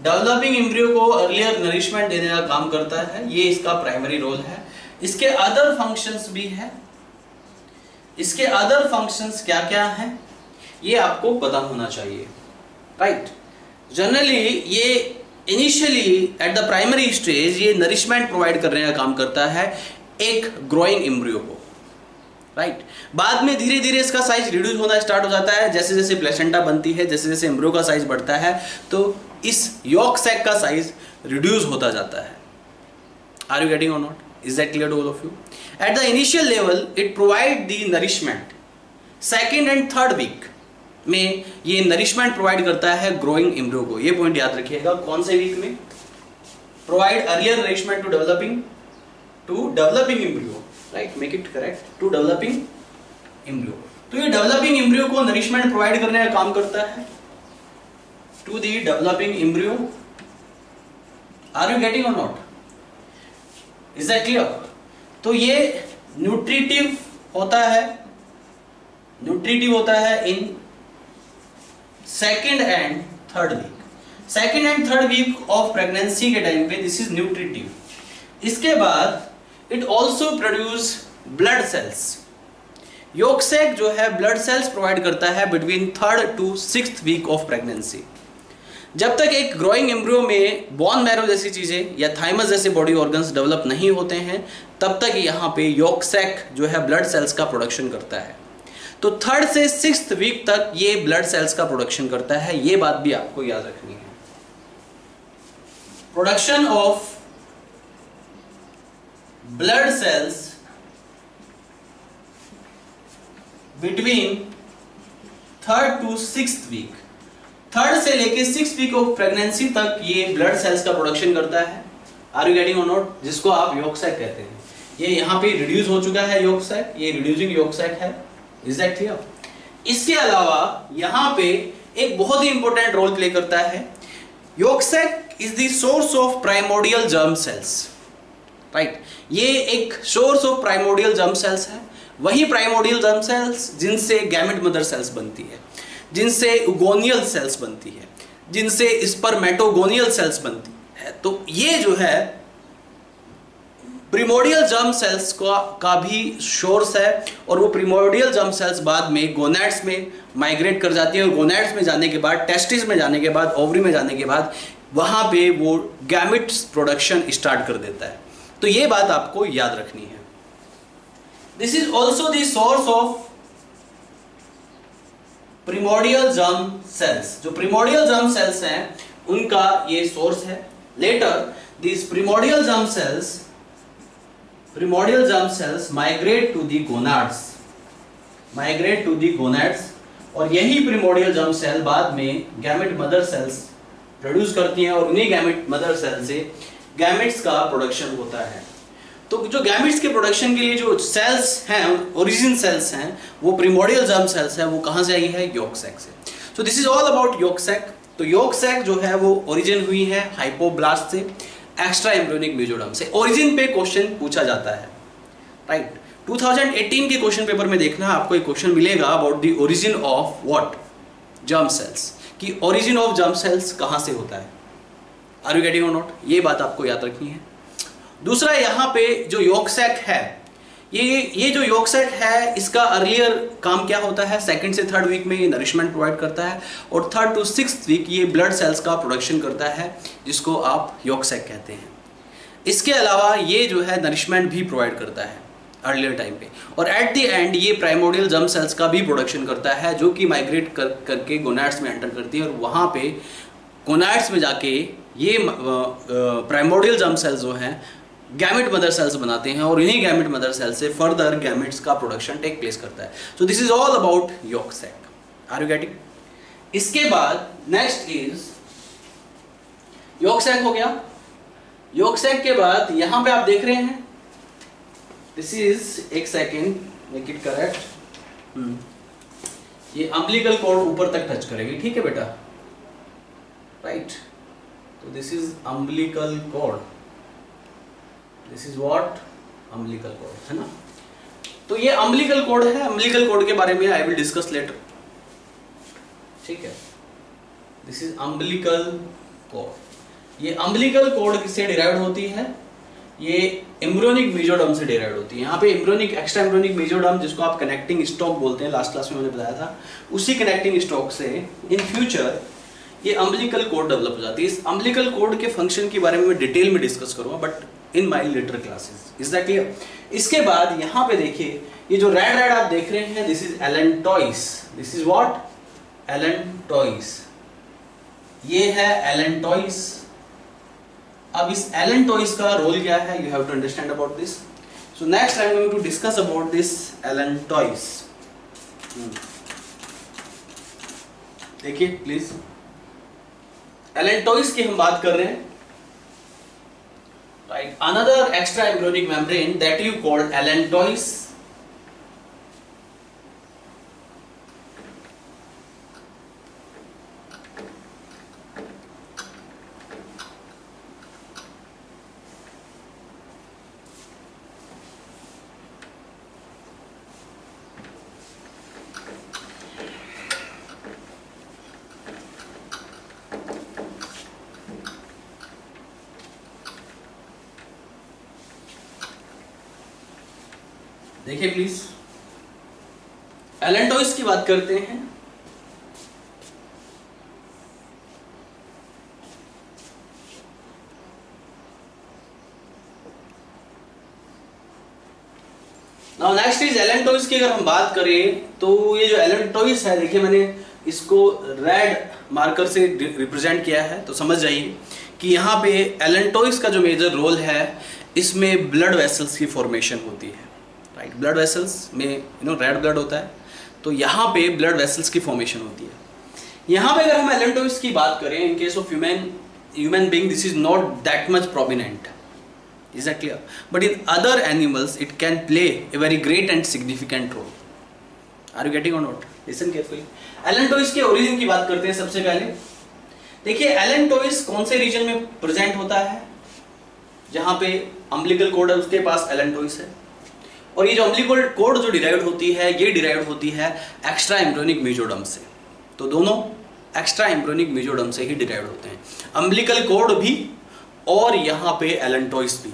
developing embryo को अर्लियर नरिशमेंट देने का काम करता है। ये इसका प्राइमरी रोल है। इसके अदर फंक्शंस भी है। इसके अदर फंक्शंस क्या क्या हैं ये आपको पता होना चाहिए, राइट? जनरली ये initially at the primary stage ये नरिशमेंट प्रोवाइड करने का काम करता है एक ग्रोइंग एम्ब्रियो को, राइट? बाद में धीरे धीरे इसका साइज रिड्यूस होना स्टार्ट हो जाता है। जैसे जैसे प्लेसेंटा बनती है, जैसे जैसे एम्ब्रियो का साइज बढ़ता है, तो इस यॉक सैक का साइज रिड्यूस होता जाता है। आर यू गेटिंग और not? Is that clear to all of you? At the initial level, it provide the nourishment. Second and third week में ये nourishment provide करता है growing embryo को। ये point याद रखिएगा। कौन से week में? Provide earlier nourishment to developing embryo, right? Make it correct. To developing embryo. तो ये developing embryo को nourishment provide करने का काम करता है। to the developing embryo. Are you getting or not? Is that clear? तो ये न्यूट्रिटिव होता है in second and third week. Second and third week of pregnancy के टाइम पे दिस इज न्यूट्रिटिव। इसके बाद it also produce blood cells. Yolk sac जो है ब्लड सेल्स प्रोवाइड करता है between third to sixth week of pregnancy. जब तक एक ग्रोइंग एम्ब्रियो में बोन मैरो जैसी चीजें या थाइमस जैसे बॉडी ऑर्गन्स डेवलप नहीं होते हैं, तब तक यहाँ पे यॉर्क सैक जो है ब्लड सेल्स का प्रोडक्शन करता है। तो थर्ड से सिक्स्थ वीक तक ये ब्लड सेल्स का प्रोडक्शन करता है। ये बात भी आपको याद रखनी है। Production of blood cells between third to sixth week, third से लेके सिक्स्थ वीक ऑफ प्रेगनेंसी तक ये ब्लड सेल्स का प्रोडक्शन करता है। आर यू गेटिंग और नॉट? जिसको आप यॉर्क सैक कहते हैं। ये यहाँ पे रिड्यूस हो चुका है यॉर्क सैक, ये रिड्यूसिंग यॉर्क सैक है। Is that clear? इसके अलावा यहाँ पे एक बहुत ही इंपॉर्टेंट रोल प्ले करता है। Yolk sac is the source of primordial germ cells, right? ये एक source of primordial germ cells है। वही प्राइमोर्डियल जर्म सेल्स जिनसे गैमेट मदर सेल्स बनती है, जिनसे उगोनियल सेल्स बनती है, जिनसे स्पर्मेटोगोनियल सेल्स बनती है। तो ये जो है प्रिमोर्डियल जर्म सेल्स का भी सोर्स है, और वो प्रिमोर्डियल जर्म सेल्स बाद में गोनैड्स में माइग्रेट कर जाती है, और गोनैड्स में जाने के बाद, टेस्टिस में जाने के बाद, ओवरी में जाने के बाद वहां पे वो गैमेट्स प्रोडक्शन स्टार्ट कर देता है। तो ये बात आपको याद रखनी है। This is also the source of primordial germ cells. जो प्रिमोर्डियल जर्म सेल्स हैं उनका ये सोर्स है। Later this primordial germ cells migrate to the gonads, और यही प्रिमोर्डियल जर्म सेल बाद में गैमेट मदर सेल्स प्रोड्यूस करती हैं, और उन्हीं गैमेट मदर सेल से गैमेट्स का प्रोडक्शन होता है। तो जो गैमेट्स के प्रोडक्शन के लिए जो सेल्स हैं, ओरिजिन सेल्स हैं, वो प्रिमोर्डियल जर्म सेल्स हैं। वो कहां से आई है? यॉर्क सैक से। So this is all about yolk sac. तो यॉर्क सैक जो है वो ओरिजिन हुई है हाइपोब्लास्ट से, एक्स्ट्रा एम्ब्रियोनिक मेसोडर्म से। ओरिजिन पे क्वेश्चन पूछा जाता है, राइट? 2018 के क्वेश्चन पेपर में देखना आपको एक क्वेश्चन मिलेगा about the origin of what? Germ cells. कि ओरिजिन ऑफ जर्म सेल्स कहां से होता है। आर यू गेटिंग और नॉट? ये बात आपको याद रखनी है। दूसरा, यहाँ पे जो यॉर्क सैक है, ये जो यॉर्क सैक है, इसका अर्लियर काम क्या होता है? सेकंड से थर्ड वीक में ये नरिशमेंट प्रोवाइड करता है, और थर्ड टू सिक्स्थ वीक ये ब्लड सेल्स का प्रोडक्शन करता है, जिसको आप यॉर्क सैक कहते हैं। इसके अलावा ये जो है नरिशमेंट भी प्रोवाइड करता है अर्लियर टाइम पे, और एट द एंड ये प्राइमोर्डियल जर्म सेल्स का भी प्रोडक्शन करता है, जो कि माइग्रेट करके गोनैड्स में एंटर करती है, और वहाँ पे गोनैड्स में जाके ये प्राइमोर्डियल जर्म सेल्स जो हैं गैमेट मदर सेल्स बनाते हैं, और इन्हीं गैमेट मदर सेल्स से फर्दर गैमेट्स का प्रोडक्शन टेक प्लेस करता है। So this is all about yolk sac. Are you getting? इसके बाद नेक्स्ट इज यॉर्क सैक हो गया। यॉर्क सैक के बाद यहां पे आप देख रहे हैं, दिस इज, एक सेकेंड, मेक इट करेक्ट, ये अम्बिलिकल कॉर्ड ऊपर तक टच करेगी, ठीक है बेटा, राइट? तो this is umbilical cord, this is what? Umbilical cord, है ना? तो ये अम्बिलिकल कॉर्ड है। अम्बिलिकल कॉर्ड के बारे में आई विल डिस्कस लेटर, ठीक है? This is umbilical cord. ये अम्बिलिकल कॉर्ड से डिराइव्ड होती है, ये एम्ब्रियोनिक मेसोडर्म से डिराइव्ड होती है। यहाँ पे एम्ब्रियोनिक, एक्स्ट्रा एम्ब्रियोनिक मेसोडर्म, जिसको आप कनेक्टिंग स्टॉक बोलते हैं, लास्ट क्लास में मैंने बताया था, उसी कनेक्टिंग स्टॉक से इन फ्यूचर ये अम्बिलिकल कॉर्ड डेवलप हो जाती है। इस अम्बिलिकल कॉर्ड के फंक्शन के बारे में मैं डिटेल में डिस्कस करूंगा, but in my later classes. Is that clear? इसके बाद यहाँ पे देखिए, ये जो रेड रेड आप देख रहे हैं, this is allantois. This is what? Allantois. ये है एलेंटॉइस। अब इस एलेंटॉइस का रोल क्या है? You have to understand about this. So next I am going to discuss about this allantois. देखिए प्लीज, एलेंटॉइस की हम बात कर रहे हैं, right? Another extra embryonic membrane that you called allantois देखिए प्लीज, एलेंटोइस की बात करते हैं। नाउ नेक्स्ट इज एलेंटोइस की अगर हम बात करें तो ये जो एलेंटोइस है, देखिए मैंने इसको रेड मार्कर से रिप्रेजेंट किया है, तो समझ जाइए कि यहाँ पे एलेंटोइस का जो मेजर रोल है, इसमें ब्लड वेसल्स की फॉर्मेशन होती है, राइट। ब्लड वेसल्स में रेड ब्लड होता है, तो यहाँ पे ब्लड वेसल्स की फॉर्मेशन होती है। यहाँ पे अगर हम एलेंटोइस की बात करें, इन case of human being this is not that much prominent, is that clear? But in other animals it can play a very great and significant role. Are you getting or not? Listen carefully. Allantois के ओरिजिन की बात करते हैं सबसे पहले। देखिए एलेंटोइस कौन से रीजन में प्रेजेंट होता है? जहां पे अम्बिलिकल कोड है उसके पास एलेंटोइस है, और ये जो अम्बिलिकल कोड जो डिराइव्ड होती है, ये डिराइव्ड होती है एक्स्ट्रा एम्ब्रियोनिक मेसोडर्म से। तो दोनों एक्स्ट्रा एम्ब्रियोनिक मेसोडर्म से ही डिराइव्ड होते हैं, अम्बिलिकल कोड भी और यहाँ पे एलेंटोइस भी।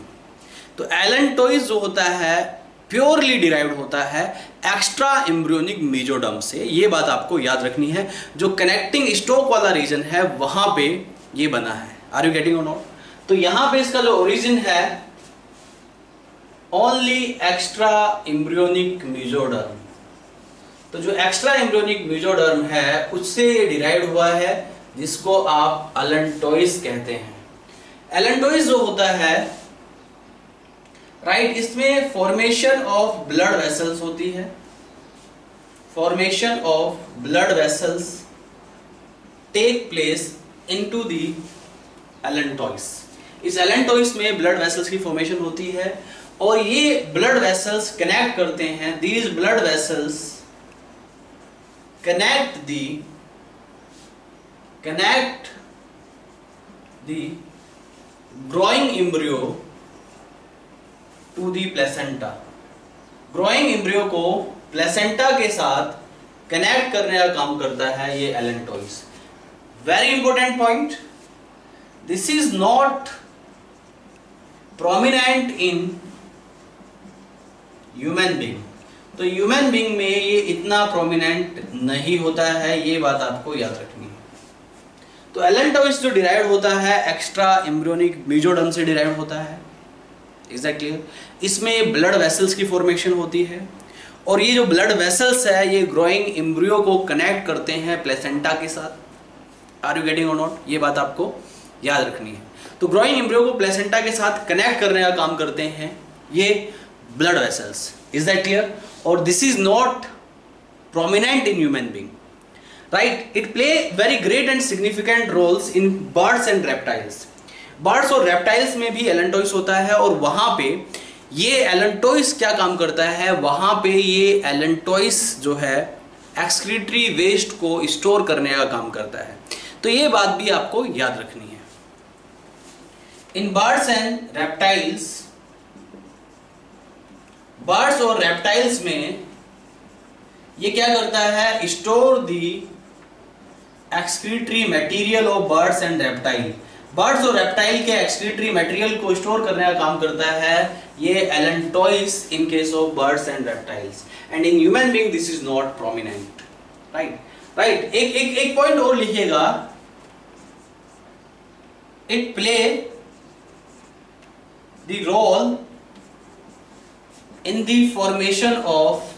तो एलेंटोइस जो होता है प्योरली डिराइव्ड होता है एक्स्ट्रा एम्ब्रियोनिक मेसोडर्म से, ये बात आपको याद रखनी है। जो कनेक्टिंग स्टोक वाला रीजन है वहां पे ये बना है। आर यू गेटिंग और नॉट? तो यहां पे इसका जो ओरिजिन है ओनली एक्स्ट्रा एम्ब्रियोनिक मेसोडर्म। तो जो एक्स्ट्रा एम्ब्रियोनिक मेसोडर्म है उससे ये डिराइव्ड हुआ है, जिसको आप एलेंटोइस कहते हैं। एलेंटोइस जो होता है, राइट, इसमें फॉर्मेशन ऑफ ब्लड वेसल्स होती है। Formation of blood vessels take place into the allantois. इस एलेंटोइस में ब्लड वेसल्स की फॉर्मेशन होती है, और ये ब्लड वेसल्स कनेक्ट करते हैं, these blood vessels connect the growing embryo to the placenta. Growing embryo को प्लेसेंटा के साथ कनेक्ट करने का काम करता है ये allantois. Very important point, this is not prominent in human being. तो ह्यूमन बीइंग में ये इतना प्रोमिनेंट नहीं होता है, ये बात आपको याद रखनी है। तो एलेंटोइस जो डिराइव्ड होता है एक्स्ट्रा एम्ब्रियोनिक मेसोडर्म से डिराइव्ड होता है, एग्जैक्टली। इसमें ब्लड वेसल्स की फॉर्मेशन होती है, और ये जो ब्लड वेसल्स है ये ग्रोइंग एम्ब्रियो को कनेक्ट करते हैं प्लेसेंटा के साथ। आर यू गेटिंग और नॉट? ये बात आपको याद रखनी है। तो ग्रोइंग एम्ब्रियो को प्लेसेंटा के साथ कनेक्ट करने का काम करते हैं ये blood vessels. Is that clear? और this is not prominent in human being, right. It play very great and significant roles in birds and reptiles. Birds और रेप्टाइल्स में भी एलेंटोइस होता है, और वहां पे ये एलेंटोइस क्या काम करता है, वहां पे ये एलेंटोइस जो है एक्सक्रीटरी वेस्ट को स्टोर करने का काम करता है। तो ये बात भी आपको याद रखनी है। In birds and reptiles, birds और रेप्टाइल्स में ये क्या करता है, store the excretory material of birds and reptile. Birds और रेप्टाइल के एक्सक्रीटरी मटेरियल को स्टोर करने का काम करता है ये allantois in case of birds and reptiles, and in human being this is not prominent, right. एक पॉइंट और लिखिएगा, it play the role in the formation of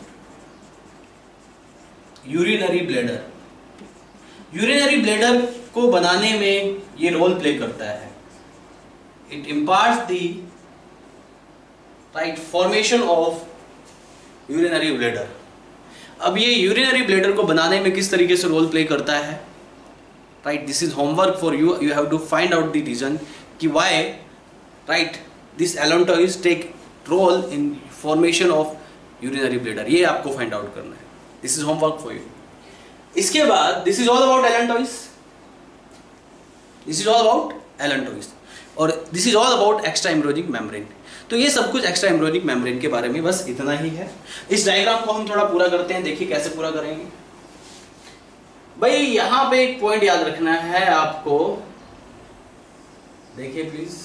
urinary bladder. Urinary bladder को बनाने में ये रोल प्ले करता है। It imparts the right formation of urinary bladder. अब ये यूरिनरी ब्लैडर को बनाने में किस तरीके से रोल प्ले करता है, right, this is homework for you. You have to find out the reason कि why, right, this allantois take role in formation of urinary bladder. ये आपको फाइंड आउट करना है। This is homework for you. इसके बाद this is all about allantois, this is all about allantois, और this is all about extra embryonic membrane. तो ये सब कुछ एक्स्ट्रा एम्ब्रियोनिक मेम्ब्रेन के बारे में बस इतना ही है। इस डायग्राम को हम थोड़ा पूरा करते हैं, देखिए कैसे पूरा करेंगे। भाई यहां पे एक पॉइंट याद रखना है आपको, देखिए प्लीज।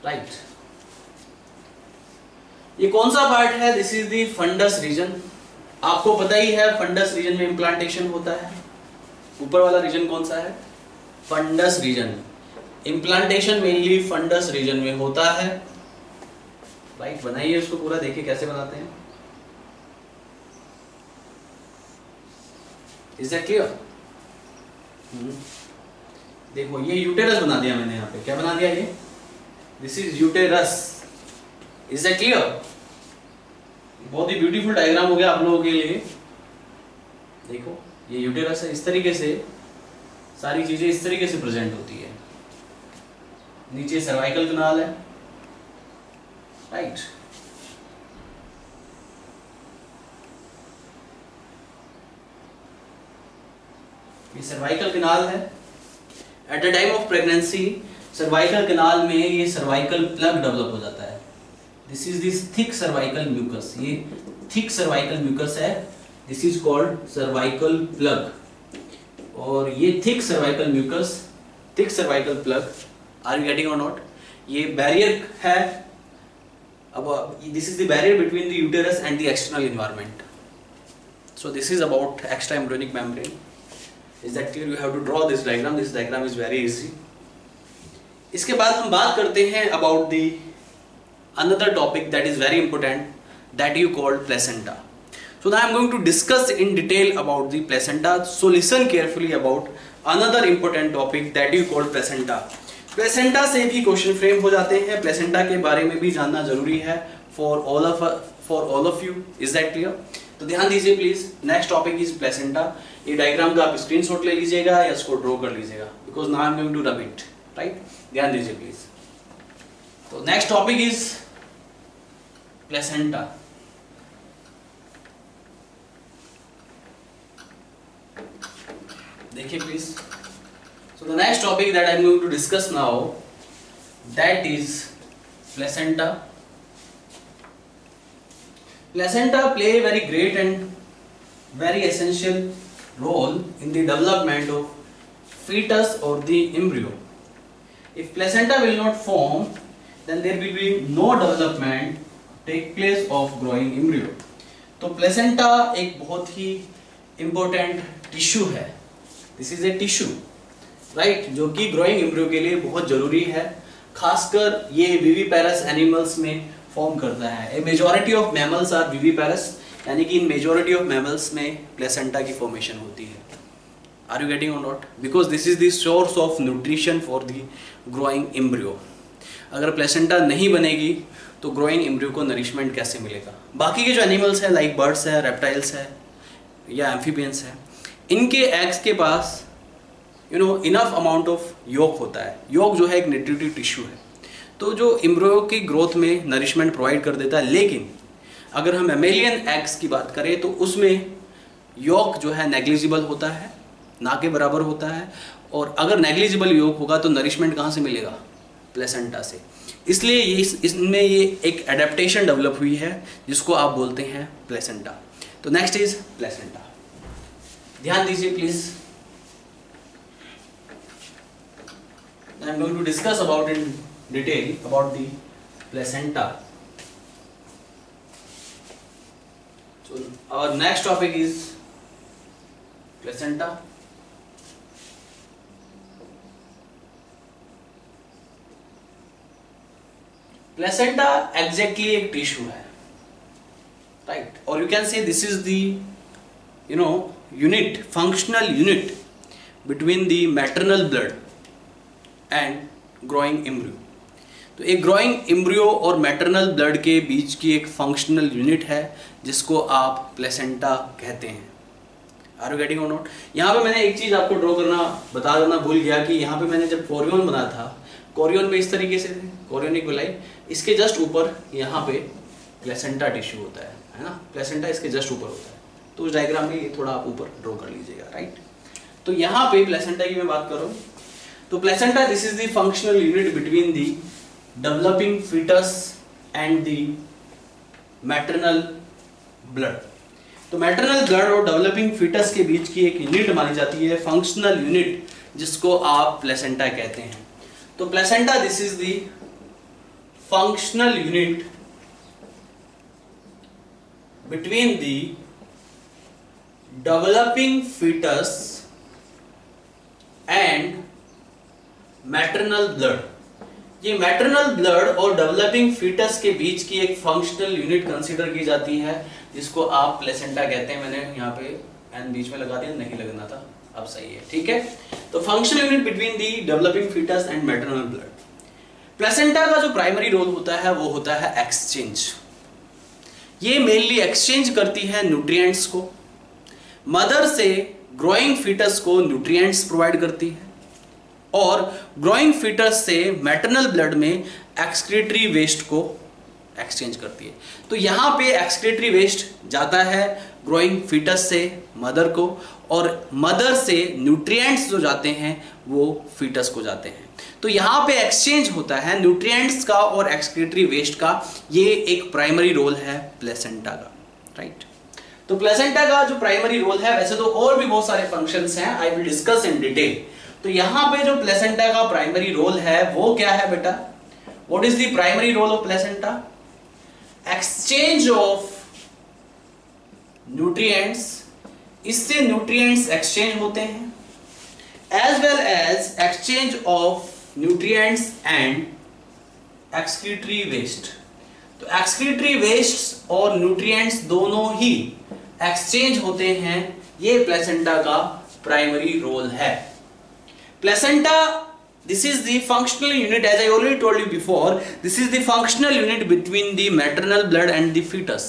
राइट। ये कौन सा पार्ट है? This is the fundus region. आपको पता ही है फंडस रीजन में इम्प्लांटेशन होता है। ऊपर वाला रीजन कौन सा है? Fundus region. Implantation mainly fundus region में होता है। राइट, बनाइए उसको पूरा, देखिए कैसे बनाते हैं। Is that clear? देखो ये यूटेरस बना दिया मैंने, यहाँ पे क्या बना दिया? ये this is uterus. Is that clear? बहुत ही ब्यूटीफुल डायग्राम हो गया आप लोगों के लिए। देखो ये यूटेरस है, इस तरीके से सारी चीजें इस तरीके से प्रेजेंट होती है। नीचे सर्वाइकल कनाल है, राइट। ये सर्वाइकल कनाल है। At the time of pregnancy cervical canal में ये सर्वाइकल प्लग डेवलप हो जाता है। This is this thick cervical mucus. ये थिक सर्वाइकल म्यूकस है, this is called cervical plug. और ये thick cervical mucus, thick cervical plug, are you getting और नॉट? ये बैरियर है। अब this is the barrier between the uterus and the external environment. So this is about extra embryonic membrane. Is that clear? You have to draw this diagram. This diagram is very easy. इसके बाद हम बात करते हैं about the another topic that is very important, that you called placenta. So now I am going to discuss in detail about the placenta. So listen carefully about another important topic that you called placenta. Placenta से भी क्वेश्चन फ्रेम हो जाते हैं। placenta के बारे में भी जानना जरूरी है for all of you. Is that clear? तो ध्यान दीजिए please. Next topic is placenta. ये डायग्राम का आप स्क्रीनशॉट ले लीजिएगा या इसको ड्रॉ कर लीजिएगा, because now I am going to rub it, right. ध्यान दीजिए प्लीज। तो नेक्स्ट टॉपिक इज placenta. देखिए please. So the next topic that I am going to discuss now, that is placenta. Placenta play a very great and very essential role in the development of fetus or the embryo. If placenta will not form, then there will be no development take place of growing embryo. तो प्लेसेंटा एक बहुत ही इंपॉर्टेंट टिश्यू है। This is a tissue, right, जो कि ग्रोइंग एम्ब्रियो के लिए बहुत जरूरी है। खासकर ये विविपेरस एनिमल्स में फॉर्म करता है। A majority of mammals are viviparous, यानी कि इन मेजॉरिटी ऑफ मैमल्स में प्लेसेंटा की फॉर्मेशन होती है। आर यू गेटिंग और not? Because this is the source of nutrition for the growing embryo. अगर प्लेसेंटा नहीं बनेगी तो ग्रोइंग एम्ब्रियो को नरिशमेंट कैसे मिलेगा? बाकी के जो एनिमल्स है, लाइक बर्ड्स है, रेप्टाइल्स है या एम्फीबियंस है, इनके एग्स के पास इनफ अमाउंट ऑफ योक होता है। योक जो है एक न्यूट्रिटिव टिश्यू है, तो जो एम्ब्रियो की ग्रोथ में नरिशमेंट प्रोवाइड कर देता है। लेकिन अगर हम मैमेलियन एग्स की बात करें तो उसमें योक जो है नेग्लिजिबल होता है, ना के बराबर होता है। और अगर नेग्लिजिबल योक होगा तो नरिशमेंट कहाँ से मिलेगा? प्लेसेंटा से। इसलिए इसमें ये एक एडेप्टेशन डेवलप हुई है जिसको आप बोलते हैं प्लेसेंटा। तो नेक्स्ट इज प्लेसेंटा। ध्यान दीजिए please. I am going to discuss about in detail about the placenta. So our next topic is placenta. Placenta exactly एक टिश्यू है, राइट, और you can say this is the unit, functional unit between the maternal blood and growing embryo. तो एक ग्रोइंग एम्ब्रियो और मैटरनल ब्लड के बीच की एक फंक्शनल यूनिट है जिसको आप प्लेसेंटा कहते हैं। आर यू गेटिंग और नॉट? यहाँ पे मैंने एक चीज आपको ड्रॉ करना बता देना भूल गया कि यहाँ पे मैंने जब कोरियन बनाया था, कोरियन में इस तरीके से कोरियनिक विलाई, इसके जस्ट ऊपर यहाँ पे प्लेसेंटा टिश्यू होता है ना, प्लेसेंटा इसके जस्ट ऊपर होता है। तो उस डायग्राम में ये थोड़ा आप ऊपर ड्रॉ कर लीजिएगा, राइट। तो यहाँ पे प्लेसेंटा की मैं बात करूँ तो placenta this is the functional unit between the developing foetus and the maternal blood. तो मैटरनल ब्लड और डेवलपिंग फीटस के बीच की एक यूनिट मानी जाती है, फंक्शनल यूनिट, जिसको आप प्लेसेंटा कहते हैं। तो placenta this is the functional unit between the developing fetus and maternal blood। ये मैटरनल ब्लड और डेवलपिंग फीटस के बीच की एक फंक्शनल यूनिट कंसीडर की जाती है, जिसको आप प्लेसेंटा कहते हैं। मैंने यहाँ पे एन बीच में लगा दिया, नहीं लगना था, अब सही है, ठीक है। तो functional unit between the developing foetus and maternal blood. Placenta का जो प्राइमरी रोल होता है वो होता है एक्सचेंज। ये मेनली एक्सचेंज करती है न्यूट्रिएंट्स को, मदर से ग्रोइंग फीटस को न्यूट्रिएंट्स प्रोवाइड करती है, और ग्रोइंग फीटस से मैटरनल ब्लड में एक्सक्रीटरी वेस्ट को एक्सचेंज करती है। तो यहां पे एक्सक्रीटरी वेस्ट जाता है ग्रोइंग फीटस से मदर को, और मदर से न्यूट्रिएंट्स जो जाते हैं वो फीटस को जाते हैं। तो यहां पे एक्सचेंज होता है न्यूट्रिएंट्स का और एक्सक्रीटरी वेस्ट का। ये एक प्राइमरी रोल है प्लेसेंटा का, राइट। तो प्लेसेंटा का जो प्राइमरी रोल है, वैसे तो और भी बहुत सारे फंक्शंस हैं, आई विल डिस्कस इन डिटेल। तो यहां पे जो प्लेसेंटा का प्राइमरी रोल है वो क्या है बेटा? What is the primary role of placenta? Exchange of nutrients, इससे न्यूट्रिएंट्स एक्सचेंज होते हैं, as well as exchange of nutrients and excretory waste. तो एक्सक्रीटरी वेस्ट और न्यूट्रिएंट्स दोनों ही एक्सचेंज होते हैं, ये प्लेसेंटा का प्राइमरी रोल है। Placenta, this is the functional unit, as I already told you before, this is the functional unit between the maternal blood and the fetus।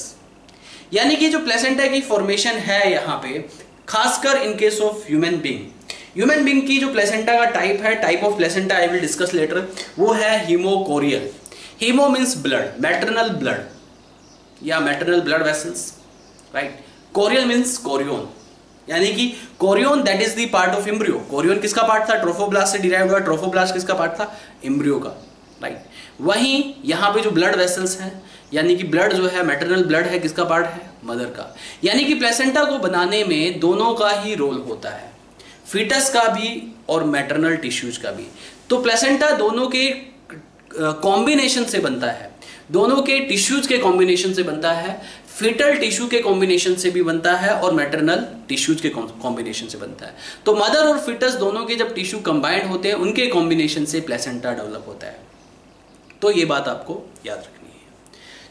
यानी कि जो प्लेसेंटा की फॉर्मेशन है यहाँ पे, खासकर in case of human being की जो प्लेसेंटा का टाइप है, type of placenta I will discuss later, वो है hemochorial. Hemo means blood, maternal blood या maternal blood vessels, right. Chorial means chorion, यानी कि chorion that is the part of embryo. Chorion किसका पार्ट था? ट्रोफोब्लास्ट से डिराइव्ड हुआ। ट्रोफोब्लास्ट किसका पार्ट था? एम्ब्रियो का, राइट। वहीं यहाँ पे जो ब्लड वेसल्स हैं, यानी कि ब्लड जो है मैटरनल ब्लड है, किसका पार्ट है? मदर का। यानी कि प्लेसेंटा को बनाने में दोनों का ही रोल होता है, फीटस का भी और मैटरनल टिश्यूज का भी। तो प्लेसेंटा दोनों के कॉम्बिनेशन से बनता है, दोनों के टिश्यूज के कॉम्बिनेशन से बनता है, फीटल टिश्यू के कॉम्बिनेशन से भी बनता है और मैटरनल टिश्यूज के कॉम्बिनेशन से बनता है। तो मदर और फीटस दोनों के जब टिश्यू कंबाइंड होते हैं, उनके कॉम्बिनेशन से प्लेसेंटा डेवलप होता है। तो ये बात आपको याद रखनी है।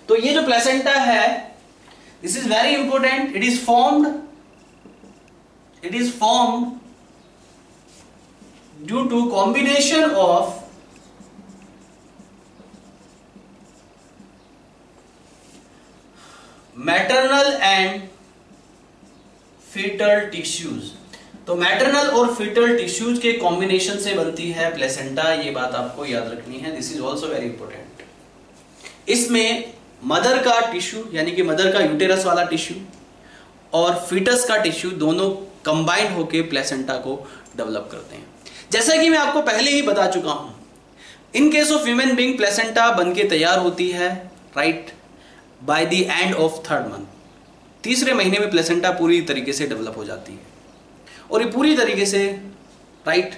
तो ये जो प्लेसेंटा है, this is very important. It is formed due to combination of maternal and fetal tissues. तो मैटरनल और फीटल टिश्यूज के कॉम्बिनेशन से बनती है प्लेसेंटा, ये बात आपको याद रखनी है। This is also very important. इसमें मदर का टिश्यू, यानी कि मदर का यूटेरस वाला टिश्यू और फीटस का टिश्यू दोनों कंबाइंड होकर प्लेसेंटा को डेवलप करते हैं। जैसा कि मैं आपको पहले ही बता चुका हूं, इन case of human being placenta बनके तैयार होती है, right, by the end of 3rd month. तीसरे महीने में प्लेसेंटा पूरी तरीके से डेवलप हो जाती है, और ये पूरी तरीके से, राइट,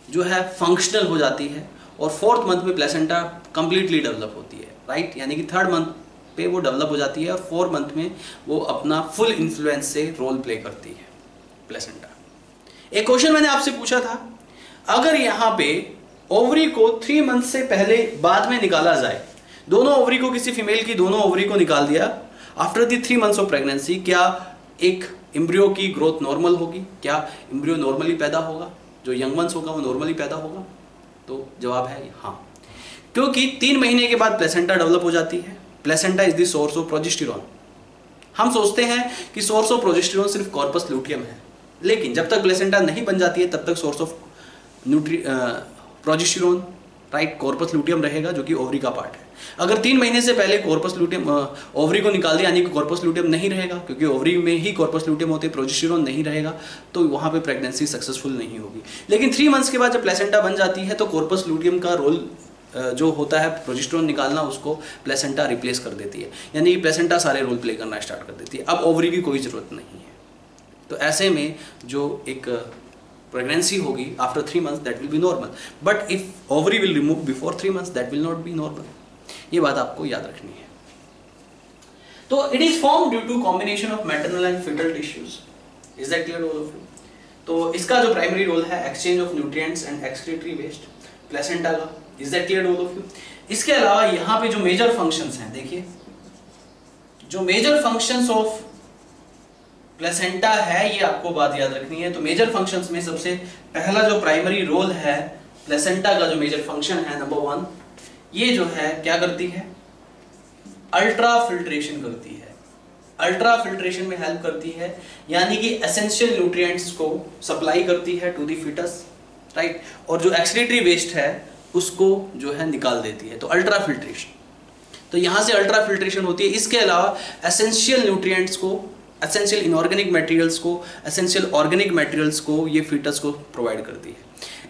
जो है फंक्शनल हो जाती है, और 4th मंथ में प्लेसेंटा कंप्लीटली डेवलप होती है, राइट। यानी कि 3rd मंथ पे वो डेवलप हो जाती है, और 4th मंथ में वो अपना फुल इन्फ्लुएंस से रोल प्ले करती है प्लेसेंटा। एक क्वेश्चन मैंने आपसे पूछा था, अगर यहाँ पे ओवरी को 3 मंथ से पहले बाद में निकाला जाए, दोनों ओवरी को, किसी फीमेल की दोनों ओवरी को निकाल दिया after the 3 months of pregnancy, क्या एक एम्ब्रियो की ग्रोथ नॉर्मल होगी? क्या एम्ब्रियो नॉर्मली पैदा होगा? जो यंग वंस होगा वो नॉर्मली पैदा होगा? तो जवाब है हाँ, क्योंकि 3 महीने के बाद प्लेसेंटा डेवलप हो जाती है। Placenta is the source of progesterone. हम सोचते हैं कि सोर्स ऑफ प्रोजेस्टेरॉन सिर्फ कॉर्पस लूटियम है, लेकिन जब तक प्लेसेंटा नहीं बन जाती है तब तक source of progesterone, right, corpus luteum रहेगा, जो कि ओवरी का पार्ट है। अगर 3 महीने से पहले कॉर्पस लूटियम ओवरी को निकाल दिया, यानी कि कॉर्पस लूटियम नहीं रहेगा, क्योंकि ओवरी में ही कॉर्पस लूटियम होते, प्रोजेस्टेरॉन नहीं रहेगा, तो वहाँ पे प्रेगनेंसी सक्सेसफुल नहीं होगी। लेकिन 3 मंथ्स के बाद जब प्लेसेंटा बन जाती है, तो कॉर्पस लूटियम का रोल जो होता है प्रोजेस्टेरॉन निकालना, उसको प्लेसेंटा रिप्लेस कर देती है, यानी कि प्लेसेंटा सारे रोल प्ले करना स्टार्ट कर देती है। अब ओवरी की कोई ज़रूरत नहीं है। तो ऐसे में जो एक प्रेगनेंसी होगी after 3 months, that will be normal, but if ovary will remove before 3 months, that will not be normal, ये बात आपको याद रखनी है। तो it is form due to combination of maternal and fetal tissues. Is that clear all of you? तो इसका जो प्राइमरी रोल है exchange of nutrients and excretory waste placenta का। Is that clear all of you? इसके अलावा यहाँ पे जो मेजर फंक्शंस हैं, देखिए जो मेजर फंक्शंस ऑफ प्लेसेंटा है ये आपको बात याद रखनी है। तो मेजर फंक्शंस में सबसे पहला जो प्राइमरी रोल है प्लेसेंटा का, जो मेजर फंक्शन है नंबर 1, ये जो है क्या करती है, अल्ट्रा फिल्ट्रेशन करती है। अल्ट्रा फिल्ट्रेशन में हेल्प करती है, यानी कि एसेंशियल न्यूट्रिएंट्स को सप्लाई करती है टू द फीटस, राइट। और जो एक्सक्रीटरी वेस्ट है उसको जो है निकाल देती है। तो अल्ट्रा फिल्ट्रेशन, तो यहां से अल्ट्रा फिल्ट्रेशन होती है। इसके अलावा एसेंशियल न्यूट्रिएंट्स को, एसेंशियल इनऑर्गेनिक मटेरियल्स को, एसेंशियल ऑर्गेनिक मटेरियल्स को ये फीटस को प्रोवाइड करती है।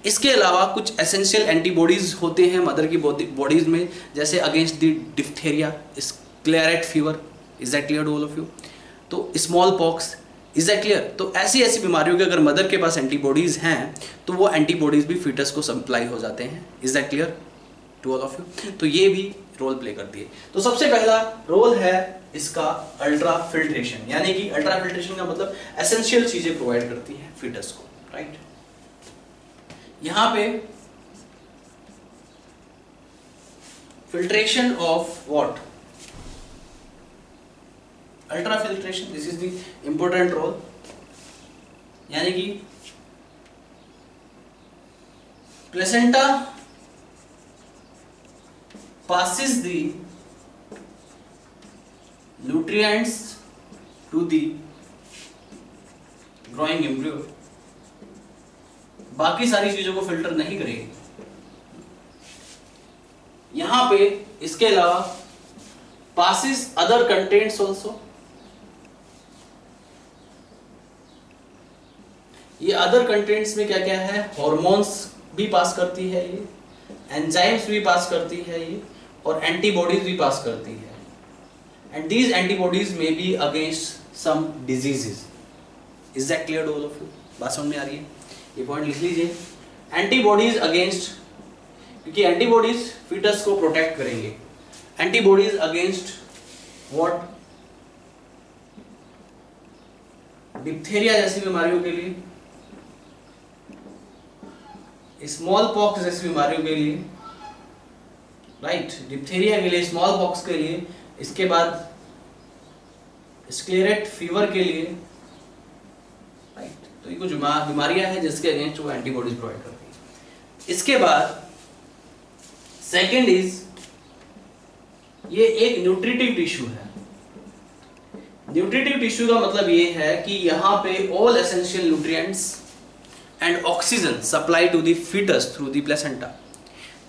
इसके अलावा कुछ एसेंशियल एंटीबॉडीज होते हैं मदर की बॉडीज में, जैसे against the diphtheria, scarlet fever. Is that clear all of you? तो small pox. Is that clear? तो ऐसी ऐसी बीमारियों के अगर मदर के पास एंटीबॉडीज हैं तो वो एंटीबॉडीज भी फीटस को सप्लाई हो जाते हैं। Is that clear to all of you? तो ये भी रोल प्ले करती है। तो सबसे पहला रोल है इसका अल्ट्रा फिल्ट्रेशन, यानी कि अल्ट्रा फिल्ट्रेशन का मतलब एसेंशियल चीजें प्रोवाइड करती है फीटस को, राइट। यहां पे filtration of what, ultra filtration, this is the important role, यानी कि placenta passes the nutrients to the growing embryo, बाकी सारी चीजों को फिल्टर नहीं करेगी। यहां पे इसके अलावा passes other contents also, ये अदर कंटेंट्स में क्या क्या है, हॉर्मोन्स भी पास करती है ये, एंजाइम्स भी पास करती है ये, और एंटीबॉडीज भी पास करती है। And these antibodies may be against some diseases. Is that clear to all of you? बात समझ में आ रही है? ये पॉइंट लिख लीजिए, एंटीबॉडीज अगेंस्ट, क्योंकि एंटीबॉडीज फीटस को प्रोटेक्ट करेंगे। एंटीबॉडीज अगेंस्ट व्हाट, डिप्थेरिया जैसी बीमारियों के लिए, स्मॉल पॉक्स जैसी बीमारियों के लिए, राइट, डिप्थेरिया के लिए, स्मॉल पॉक्स के लिए, इसके बाद स्क्लेरेट फीवर के लिए, राइट। तो ये कुछ बीमारियां हैं जिसके अगेंस्ट वो एंटीबॉडीज प्रोवाइड करती है। इसके बाद सेकंड इज, ये एक न्यूट्रिटिव टिश्यू है। न्यूट्रिटिव टिश्यू का मतलब ये है कि यहाँ पे all essential nutrients and oxygen supply to the foetus through the placenta.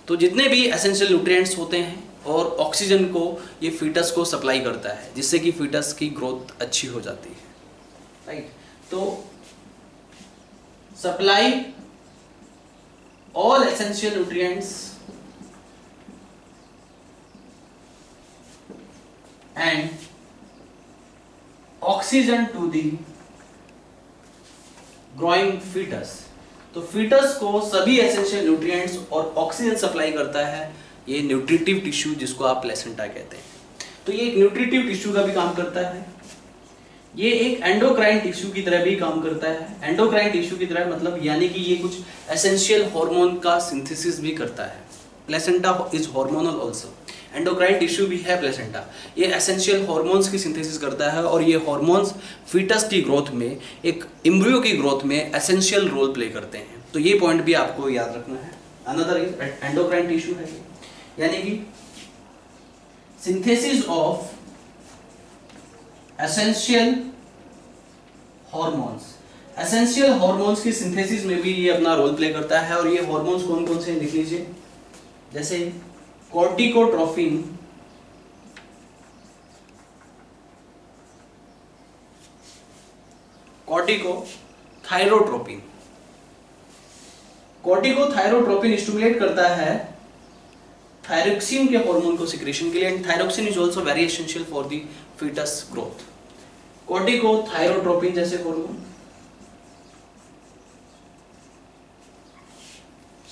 तो जितने भी एसेंशियल न्यूट्रिएंट्स होते हैं और ऑक्सीजन को ये फीटस को सप्लाई करता है, जिससे कि फीटस की ग्रोथ अच्छी हो जाती है, राइट। तो supply all essential nutrients and oxygen to the growing foetus. तो फीटस को सभी एसेंशियल न्यूट्रिएंट्स और ऑक्सीजन सप्लाई करता है ये न्यूट्रिटिव टिश्यू, जिसको आप प्लेसेंटा कहते हैं। तो ये एक न्यूट्रिटिव टिश्यू का भी काम करता है। ये एक एंडोक्राइन टिश्यू की तरह भी काम करता है। एंडोक्राइन टिश्यू की तरह मतलब यानी कि ये कुछ एसेंशियल हार्मोन का सिंथेसिस भी करता है। Placenta is hormonal also. Endocrine tissue भी है प्लेसेंटा, ये एसेंशियल हार्मोन्स की सिंथेसिस करता है, और ये हार्मोन्स फीटस की ग्रोथ में, एक एम्ब्रियो की ग्रोथ में एसेंशियल रोल प्ले करते हैं। तो ये पॉइंट भी आपको याद रखना है। अनदर इज एंडोक्राइन टिश्यू है, यानी कि synthesis of essential hormones. Essential hormones की सिंथेसिस में भी ये अपना रोल प्ले करता है। और ये हार्मोन्स कौन कौन से लिख लीजिए, जैसे कॉर्टिकोट्रोपिन, कॉर्टिकोथायरोट्रोपिन। कॉर्टिकोथायरोट्रोपिन स्टिमुलेट करता है थायरोक्सिन के हार्मोन को सिक्रेशन के लिए, and thyroxine is also very essential for the fetus growth. Corticothyrotropin जैसे हार्मोन,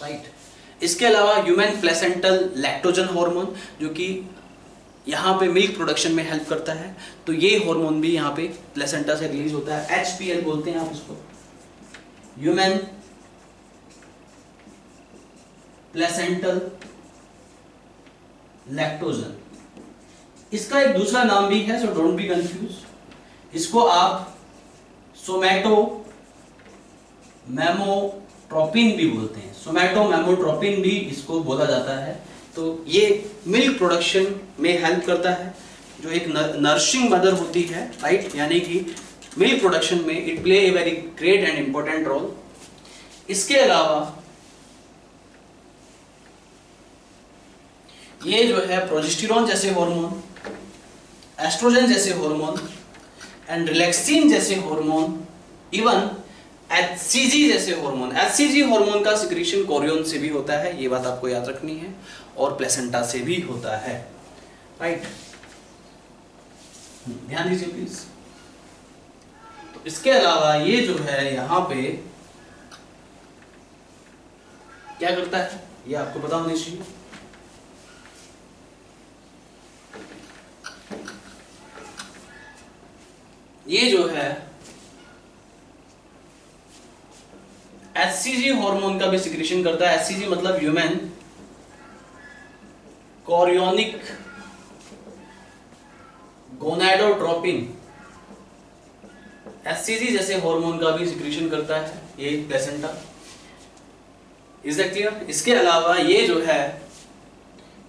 राइट। इसके अलावा ह्यूमन प्लेसेंटल लैक्टोजन हार्मोन जो कि यहाँ पे मिल्क प्रोडक्शन में हेल्प करता है, तो ये हार्मोन भी यहाँ पे प्लेसेंटा से रिलीज होता है। HPL बोलते हैं आप इसको, ह्यूमन प्लेसेंटल लैक्टोजन। इसका एक दूसरा नाम भी है, सो डोंट बी कंफ्यूज। इसको आप सोमैटो मेमोट्रोपिन भी बोलते हैं, सोमैटो मेमोट्रोपिन भी इसको बोला जाता है। तो ये मिल्क प्रोडक्शन में हेल्प करता है, जो एक नर्सिंग मदर होती है, राइट, यानी कि मिल्क प्रोडक्शन में it play a very great and important role. इसके अलावा ये जो है प्रोजेस्टेरॉन जैसे हार्मोन, एस्ट्रोजन जैसे हार्मोन एंड रिलैक्सिन जैसे हार्मोन, इवन HCG जैसे हार्मोन। HCG हार्मोन का सिक्रीशन कोरियन से भी होता है, ये बात आपको याद रखनी है, और प्लेसेंटा से भी होता है, राइट। ध्यान दीजिए प्लीज। तो इसके अलावा ये जो है यहाँ पे क्या करता है, ये आपको पता होना चाहिए। ये जो है HCG हार्मोन का भी सिक्रीशन करता है। HCG मतलब ह्यूमन कोरियोनिक गोनाडोट्रोपिन। HCG जैसे हार्मोन का भी सिक्रीशन करता है ये प्लेसेंटा। Is that clear? इसके अलावा ये जो है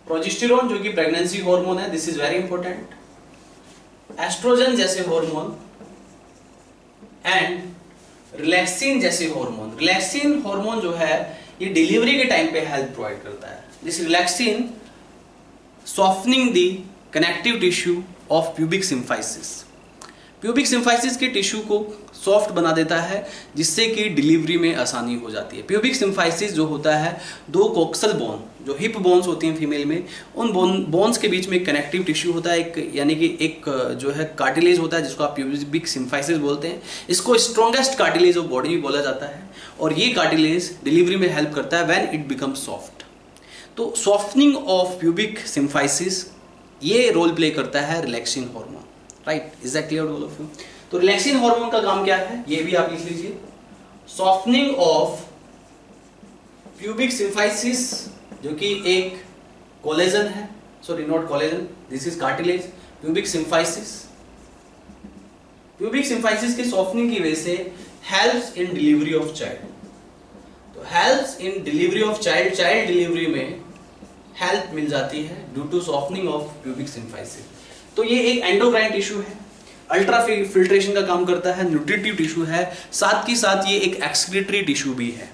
प्रोजेस्टेरॉन जो कि प्रेगनेंसी हार्मोन है, this is very important. Oestrogen जैसे हार्मोन एंड रिलैक्सिन जैसे हार्मोन। रिलैक्सिन हार्मोन जो है ये डिलीवरी के टाइम पे हेल्प प्रोवाइड करता है। This relaxin softening the connective tissue of pubic symphysis. Pubic symphysis के टिश्यू को सॉफ्ट बना देता है, जिससे कि डिलीवरी में आसानी हो जाती है। प्यूबिक सिम्फाइसिस जो होता है, दो कोक्सल बोन जो हिप बोन्स होती हैं फीमेल में, उन बोन्स के बीच में एक कनेक्टिव टिश्यू होता है, एक यानी कि एक जो है कार्टिलेज होता है, जिसको आप प्यूबिक सिम्फाइसिस बोलते हैं। इसको स्ट्रॉन्गेस्ट कार्टिलेज ऑफ बॉडी भी बोला जाता है, और ये कार्टिलेज डिलीवरी में हेल्प करता है व्हेन इट बिकम सॉफ्ट। तो सॉफ्टनिंग ऑफ प्यूबिक सिम्फाइसिस ये रोल प्ले करता है relaxin hormone, right. Is that clear all of you? तो रिलैक्सिन हार्मोन का काम क्या है, ये भी आप लिख लीजिए। सॉफ्टनिंग ऑफ प्यूबिक सिम्फाइसिस, जो कि एक कोलेजन है, sorry not collagen, this is cartilage. Pubic symphysis, pubic symphysis के सॉफ्टनिंग की वजह से helps in delivery of child. तो helps in delivery of child, child delivery में हेल्प मिल जाती है due to softening of pubic symphysis. तो ये एक एंडोक्राइन टिश्यू है, अल्ट्रा फिल्ट्रेशन का काम करता है, न्यूट्रिटिव टिश्यू है, साथ ही साथ ये एक एक्सक्रीटरी टिश्यू भी है।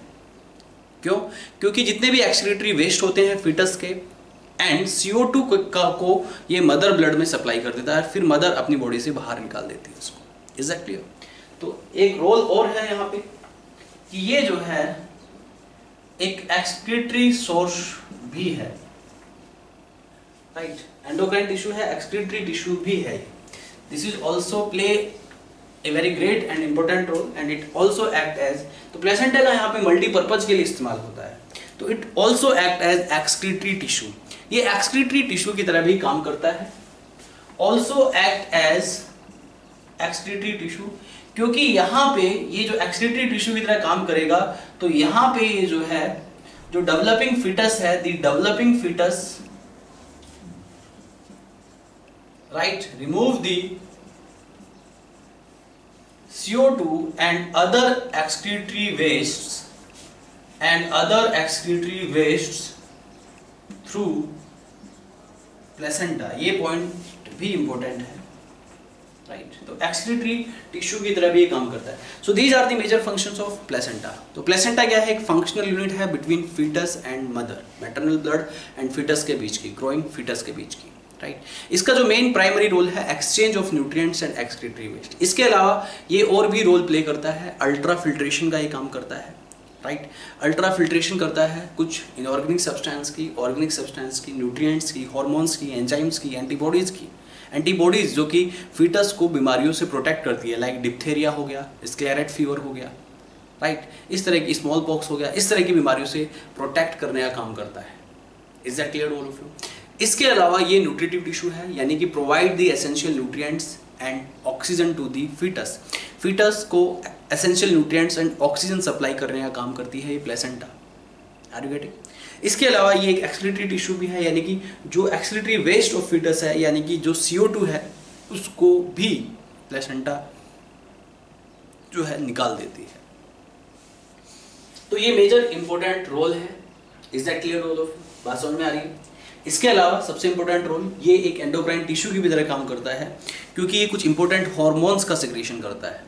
क्यों? क्योंकि जितने भी एक्सक्रीटरी वेस्ट होते हैं फीटस के एंड CO2 को ये मदर ब्लड में सप्लाई कर देता है, फिर मदर अपनी बॉडी से बाहर निकाल देती है उसको। Is that clear? तो एक रोल और है यहाँ पे कि ये जो है एक एक्सक्रीटरी सोर्स भी है, राइट। एंडोक्राइन टिश्यू है, एक्सक्रीटरी टिश्यू भी है। This is also play a very great and important role and it also act as, तो प्लेसेंटा का यहाँ पे मल्टीपर्पज के लिए इस्तेमाल होता है, तो it also act as excretory tissue. ये एक्सक्रीटरी टिश्यू की तरह भी काम करता है, also act as excretory tissue, क्योंकि यहाँ पे ये जो एक्सक्रीटरी टिश्यू की तरह काम करेगा, तो यहाँ पे ये जो है जो डेवलपिंग फीटस है, the developing foetus, right, remove the CO2 and other excretory wastes through placenta। ये पॉइंट भी इंपॉर्टेंट है, राइट। तो एक्सक्रीटरी टिश्यू की तरह भी ये काम करता है। So these are the major functions of placenta. तो प्लेसेंटा क्या है, एक फंक्शनल यूनिट है between foetus and mother, maternal blood and foetus के बीच की, ग्रोइंग फीटस के बीच की, राइट। इसका जो मेन प्राइमरी रोल है exchange of nutrients and excretory waste. इसके अलावा ये और भी रोल प्ले करता है, अल्ट्रा फिल्ट्रेशन का ये काम करता है, राइट। अल्ट्रा फिल्ट्रेशन करता है कुछ इनऑर्गेनिक सब्सटेंस की, ऑर्गेनिक सब्सटेंस की, न्यूट्रिएंट्स की, हार्मोन्स की, एंजाइम्स की, एंटीबॉडीज की। एंटीबॉडीज जो कि फीटस को बीमारियों से प्रोटेक्ट करती है, लाइक डिप्थेरिया हो गया, स्क्लेरेट फीवर हो गया, राइट। इस तरह की स्मॉल पॉक्स हो गया, इस तरह की बीमारियों से प्रोटेक्ट करने का काम करता है। Is that clear all of you? इसके अलावा ये न्यूट्रिटिव टिश्यू है, यानी कि provide the essential nutrients and oxygen to the fetus. Fetus को essential nutrients and oxygen supply करने का काम करती है ये प्लेसेंटा। Are you getting? इसके अलावा ये एक एक्सक्रीटरी टिश्यू भी है, यानी कि जो एक्सक्रीटरी वेस्ट ऑफ फीटस है, यानी कि जो CO2 है उसको भी प्लेसेंटा जो है निकाल देती है। तो ये मेजर इंपॉर्टेंट रोल है। Is that clear all of? बात समझ में आ रही है? इसके अलावा सबसे इंपॉर्टेंट रोल ये एक एंडोक्राइन टिश्यू की भी तरह काम करता है, क्योंकि ये कुछ इंपॉर्टेंट हार्मोन्स का सिक्रेशन करता है।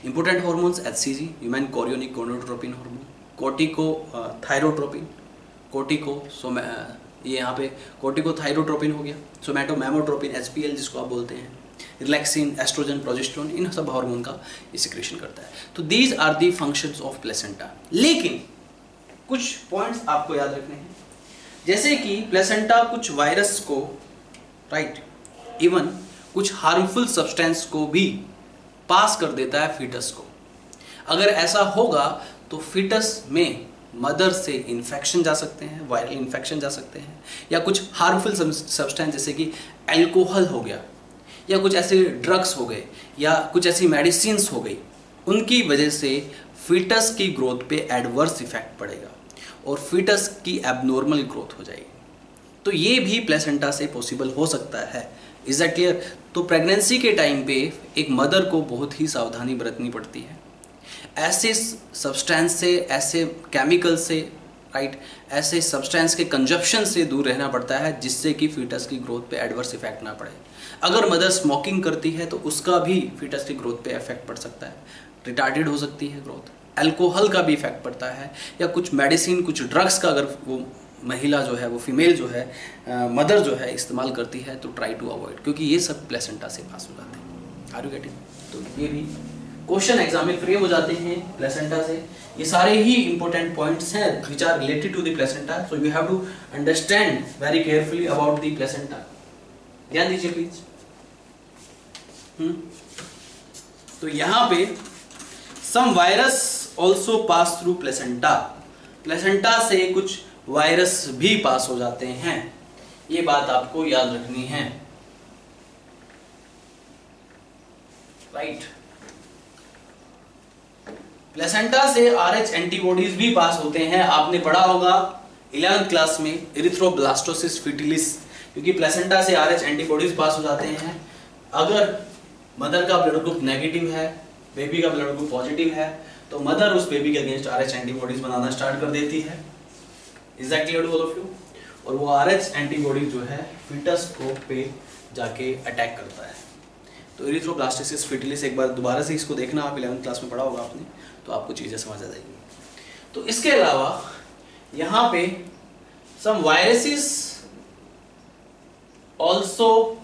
Important hormones HCG human chorionic gonadotropin hormone, cortico thyrotropin, ये यहाँ पे कोर्टिकोथायरोट्रोपिन हो गया, सोमैटोमेमोट्रोपिन HPL जिसको आप बोलते हैं, रिलैक्सिन, एस्ट्रोजन, प्रोजेस्टेरोन, इन सब हार्मोन का ये सिक्रेशन करता है। तो these are the functions of placenta. लेकिन कुछ पॉइंट्स आपको याद रखने हैं, जैसे कि प्लेसेंटा कुछ वायरस को, राइट, इवन कुछ हार्मफुल सब्सटेंस को भी पास कर देता है फीटस को। अगर ऐसा होगा तो फीटस में मदर से इन्फेक्शन जा सकते हैं, वायरल इन्फेक्शन जा सकते हैं, या कुछ हार्मफुल सब्सटेंस जैसे कि अल्कोहल हो गया, या कुछ ऐसे ड्रग्स हो गए, या कुछ ऐसी मेडिसिन्स हो गई, उनकी वजह से फीटस की ग्रोथ पे एडवर्स इफेक्ट पड़ेगा और फीटस की एबनॉर्मल ग्रोथ हो जाएगी। तो ये भी प्लेसेंटा से पॉसिबल हो सकता है। Is that clear? तो प्रेगनेंसी के टाइम पे एक मदर को बहुत ही सावधानी बरतनी पड़ती है, ऐसे सब्सटेंस से, ऐसे केमिकल से, राइट, ऐसे सब्सटेंस के कंजप्शन से दूर रहना पड़ता है, जिससे कि फीटस की ग्रोथ पे एडवर्स इफेक्ट ना पड़े। अगर मदर स्मोकिंग करती है तो उसका भी फीटस की ग्रोथ पे इफेक्ट पड़ सकता है, रिटार्डेड हो सकती है ग्रोथ। अल्कोहल का भी इफेक्ट पड़ता है, या कुछ मेडिसिन, कुछ ड्रग्स का अगर वो महिला जो है, वो फीमेल जो है, मदर जो है इस्तेमाल करती है, तो ट्राई टू अवॉइड, क्योंकि ये सब प्लेसेंटा से पास हो जाते हैं। Are you getting? तो ये भी क्वेश्चन एग्जाम में फ्रेम हो जाते हैं प्लेसेंटा से। ये सारे ही इंपॉर्टेंट पॉइंट्स हैं which are related to the placenta, so you have to understand very carefully about the placenta. ध्यान दीजिए प्लीज। तो यहाँ पे some virus also pass through placenta. Placenta से कुछ वायरस भी पास हो जाते हैं, ये बात आपको याद रखनी है, राइट। प्लेसेंटा से RH एंटीबॉडीज भी पास होते हैं। आपने पढ़ा होगा 11th क्लास में इरिथ्रोब्लास्टोसिस फिटिलिस, क्योंकि प्लेसेंटा से RH एंटीबॉडीज पास हो जाते हैं। अगर मदर का ब्लड ग्रुप नेगेटिव है, बेबी का ब्लड ग्रुप पॉजिटिव है, तो मदर उस बेबी के अगेंस्ट RH एंटीबॉडीज बनाना स्टार्ट कर देती है। Is that clear to all of you? और वो RH एंटीबॉडी जो है फीटस को पे जाके अटैक करता है। तो इरिथ्रोब्लास्टोसिस फिटिलिस एक बार दोबारा से इसको देखना, आप 11th क्लास में पढ़ा होगा आपने, तो आपको चीजें समझ आ जाएगी। तो इसके अलावा यहाँ पे some viruses also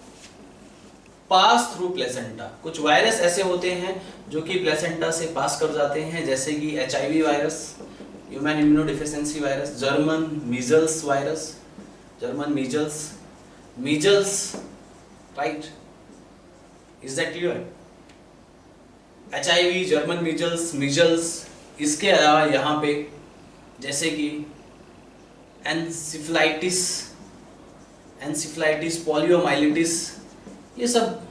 pass through placenta. कुछ वायरस ऐसे होते हैं जो कि प्लेसेंटा से पास कर जाते हैं, जैसे कि HIV virus, human immunodeficiency virus, German measles virus, German measles, right. Is that clear? HIV, German measles. इसके अलावा यहाँ पे जैसे कि एनसिफलाइटिस, पोलियोमाइलिटिस, ये सब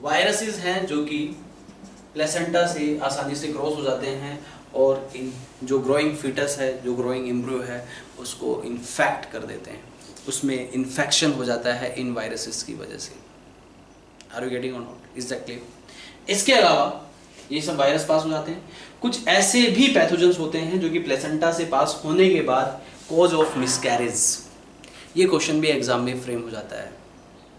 वायरसेस हैं जो कि प्लेसेंटा से आसानी से क्रॉस हो जाते हैं और इन जो ग्रोइंग फीटस है, जो ग्रोइंग एम्ब्रियो है, उसको इन्फेक्ट कर देते हैं, उसमें इन्फेक्शन हो जाता है इन वायरसेस की वजह से। आर यू गेटिंग और नॉट? Is that clear? इसके अलावा ये सब वायरस पास हो जाते हैं। कुछ ऐसे भी पैथोजेंस होते हैं जो कि प्लेसेंटा से पास होने के बाद कॉज ऑफ मिसकैरेज, ये क्वेश्चन भी एग्जाम में फ्रेम हो जाता है।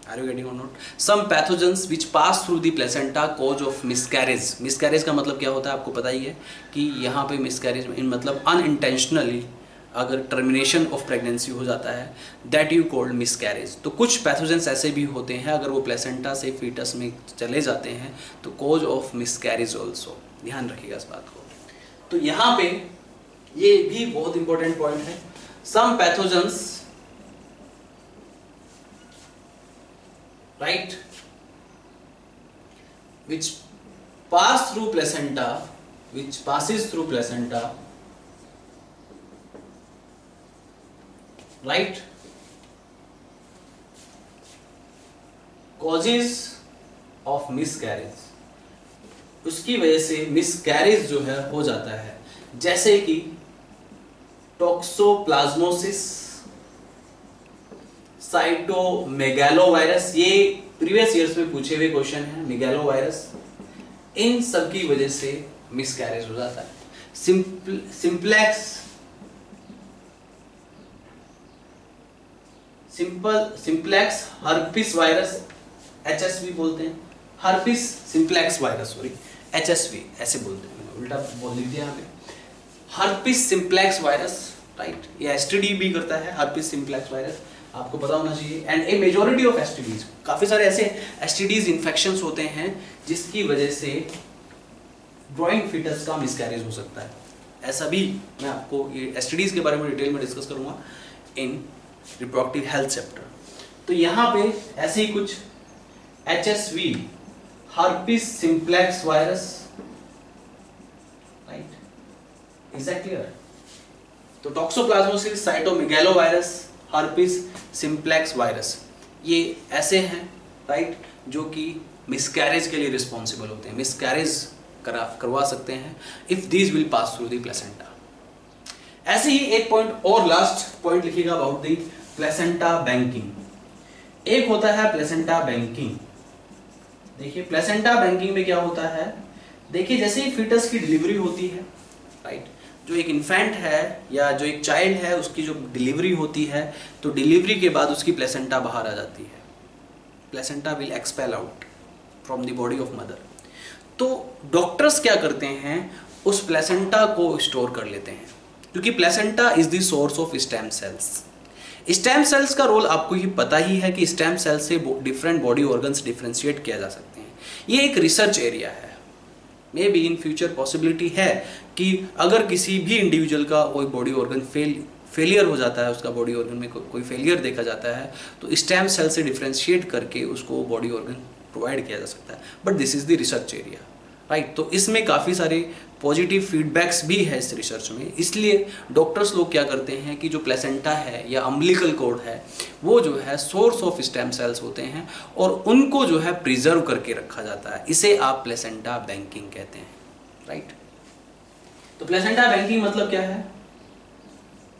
आर यू गेटिंग और not? Some pathogens which pass through the placenta cause of miscarriage. Miscarriage का मतलब क्या होता है आपको पता ही है कि यहाँ पे मिसकैरेज मतलब अनइंटेंशनली अगर टर्मिनेशन ऑफ प्रेगनेंसी हो जाता है, दैट यू कॉल्ड मिसकैरेज। तो कुछ पैथोजेंस ऐसे भी होते हैं, अगर वो प्लेसेंटा से फीटस में चले जाते हैं तो कॉज ऑफ मिसकैरेज ऑल्सो। ध्यान रखिएगा इस बात को। तो यहाँ पे ये भी बहुत इंपॉर्टेंट पॉइंट है। Some pathogens, right, which pass through placenta which passes through placenta, right, causes of miscarriage, उसकी वजह से मिसकैरेज जो है हो जाता है, जैसे कि टॉक्सोप्लाज्मोसिस, साइटोमेगालोवायरस, ये प्रीवियस ईयर्स में पूछे हुए क्वेश्चन है, मेगालोवायरस, इन सब की वजह से मिसकैरेज हो जाता है। सिंपलेक्स हर्पिस वायरस, HSV बोलते हैं, herpes simplex virus, sorry HSV ऐसे बोलते हैं, उल्टा बोल दिया हमें, हर्पिस सिंप्लेक्स वायरस, राइट, ये STD भी करता है, हर्पिस सिंप्लेक्स वायरस, आपको पता होना चाहिए। And A majority of STDs, काफी सारे ऐसे STDs इन्फेक्शंस होते हैं जिसकी वजह से ग्रोइंग फीटस का मिसकैरेज हो सकता है। ऐसा भी मैं आपको ये STDs के बारे में डिटेल में डिस्कस करूंगा इन रिप्रोडक्टिव हेल्थ चैप्टर। तो यहाँ पे ऐसे ही कुछ HSV, herpes simplex virus, right, is that clear? तो toxoplasmosis, cytomegalovirus, herpes simplex virus, ये ऐसे हैं, राइट, जो कि मिसकैरेज के लिए रिस्पॉन्सिबल होते हैं, मिसकैरेज करवा सकते हैं if these will pass through the placenta. ऐसे ही एक पॉइंट और लास्ट पॉइंट लिखिएगा अबाउट द प्लेसेंटा बैंकिंग। एक होता है प्लेसेंटा बैंकिंग। देखिए प्लेसेंटा बैंकिंग में क्या होता है, देखिए जैसे ही फीटस की डिलीवरी होती है, राइट, जो एक इन्फेंट है या जो एक चाइल्ड है उसकी जो डिलीवरी होती है, तो डिलीवरी के बाद उसकी प्लेसेंटा बाहर आ जाती है, placenta will expel out from the body of mother. तो डॉक्टर्स क्या करते हैं, उस प्लेसेंटा को स्टोर कर लेते हैं, क्योंकि placenta is the source of stem sales. Stem cells का रोल आपको ही पता ही है कि स्टेम सेल से डिफरेंट बॉडी ऑर्गन्स डिफरेंशिएट किया जा सकते हैं। ये एक रिसर्च एरिया है, may be in future possibility है कि अगर किसी भी इंडिविजुअल का कोई बॉडी ऑर्गन फेलियर हो जाता है, उसका बॉडी ऑर्गन में कोई फेलियर देखा जाता है, तो स्टेम सेल से डिफरेंशिएट करके उसको बॉडी ऑर्गन प्रोवाइड किया जा सकता है। But this is the research area, right. तो इसमें काफ़ी सारे पॉजिटिव फीडबैक्स भी है इस रिसर्च में, इसलिए डॉक्टर्स लोग क्या करते हैं कि जो प्लेसेंटा है या अम्बिलिकल कॉर्ड है वो जो है सोर्स ऑफ स्टेम सेल्स होते हैं और उनको जो है प्रिजर्व करके रखा जाता है। इसे आप प्लेसेंटा बैंकिंग कहते हैं, राइट। तो प्लेसेंटा बैंकिंग मतलब क्या है?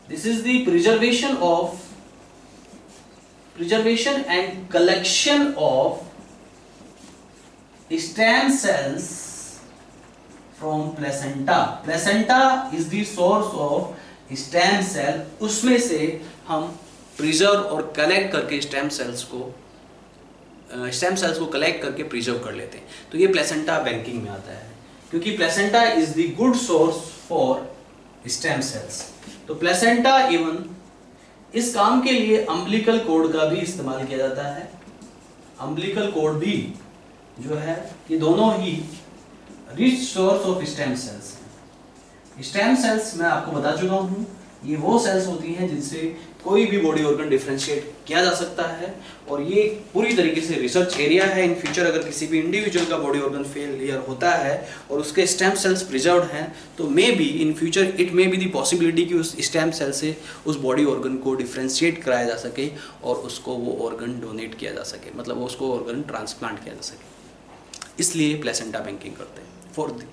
This is the preservation and collection of stem cells from placenta. Placenta is the source of stem cell. उसमें से हम प्रिजर्व और कलेक्ट करके स्टेम सेल्स को कलेक्ट करके प्रिजर्व कर लेते हैं। तो ये प्लेसेंटा बैंकिंग में आता है, क्योंकि placenta is the good source for stem cells. तो प्लेसेंटा इवन इस काम के लिए अम्बिलिकल कॉर्ड का भी इस्तेमाल किया जाता है। अम्बिलिकल कॉर्ड भी जो है ये दोनों ही rich source of stem cells हैं। स्टेम सेल्स मैं आपको बता चुका हूं, ये वो सेल्स होती हैं जिनसे कोई भी बॉडी ऑर्गन डिफरेंशिएट किया जा सकता है, और ये पूरी तरीके से रिसर्च एरिया है। इन फ्यूचर अगर किसी भी इंडिविजुअल का बॉडी ऑर्गन फेलियर होता है और उसके स्टेम सेल्स प्रिजर्व्ड हैं, तो may be in future it may be the possibility कि उस स्टेम सेल से उस बॉडी ऑर्गन को डिफरेंशिएट कराया जा सके और उसको वो ऑर्गन डोनेट किया जा सके, मतलब उसको ऑर्गन ट्रांसप्लांट किया जा सके। इसलिए प्लेसेंटा बैंकिंग करते हैं for the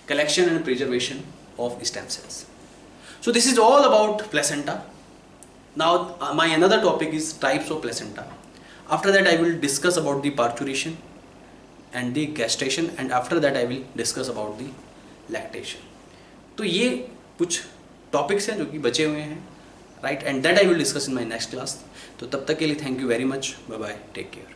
collection and preservation of stem sales. So this is all about placenta. Now my another topic is types of placenta. After that I will discuss about the parturition and the gestation, and after that I will discuss about the lactation. तो ये कुछ टॉपिक्स हैं जो कि बचे हुए हैं, right, and that I will discuss in my next class. तो तब तक के लिए thank you very much, bye bye, take care.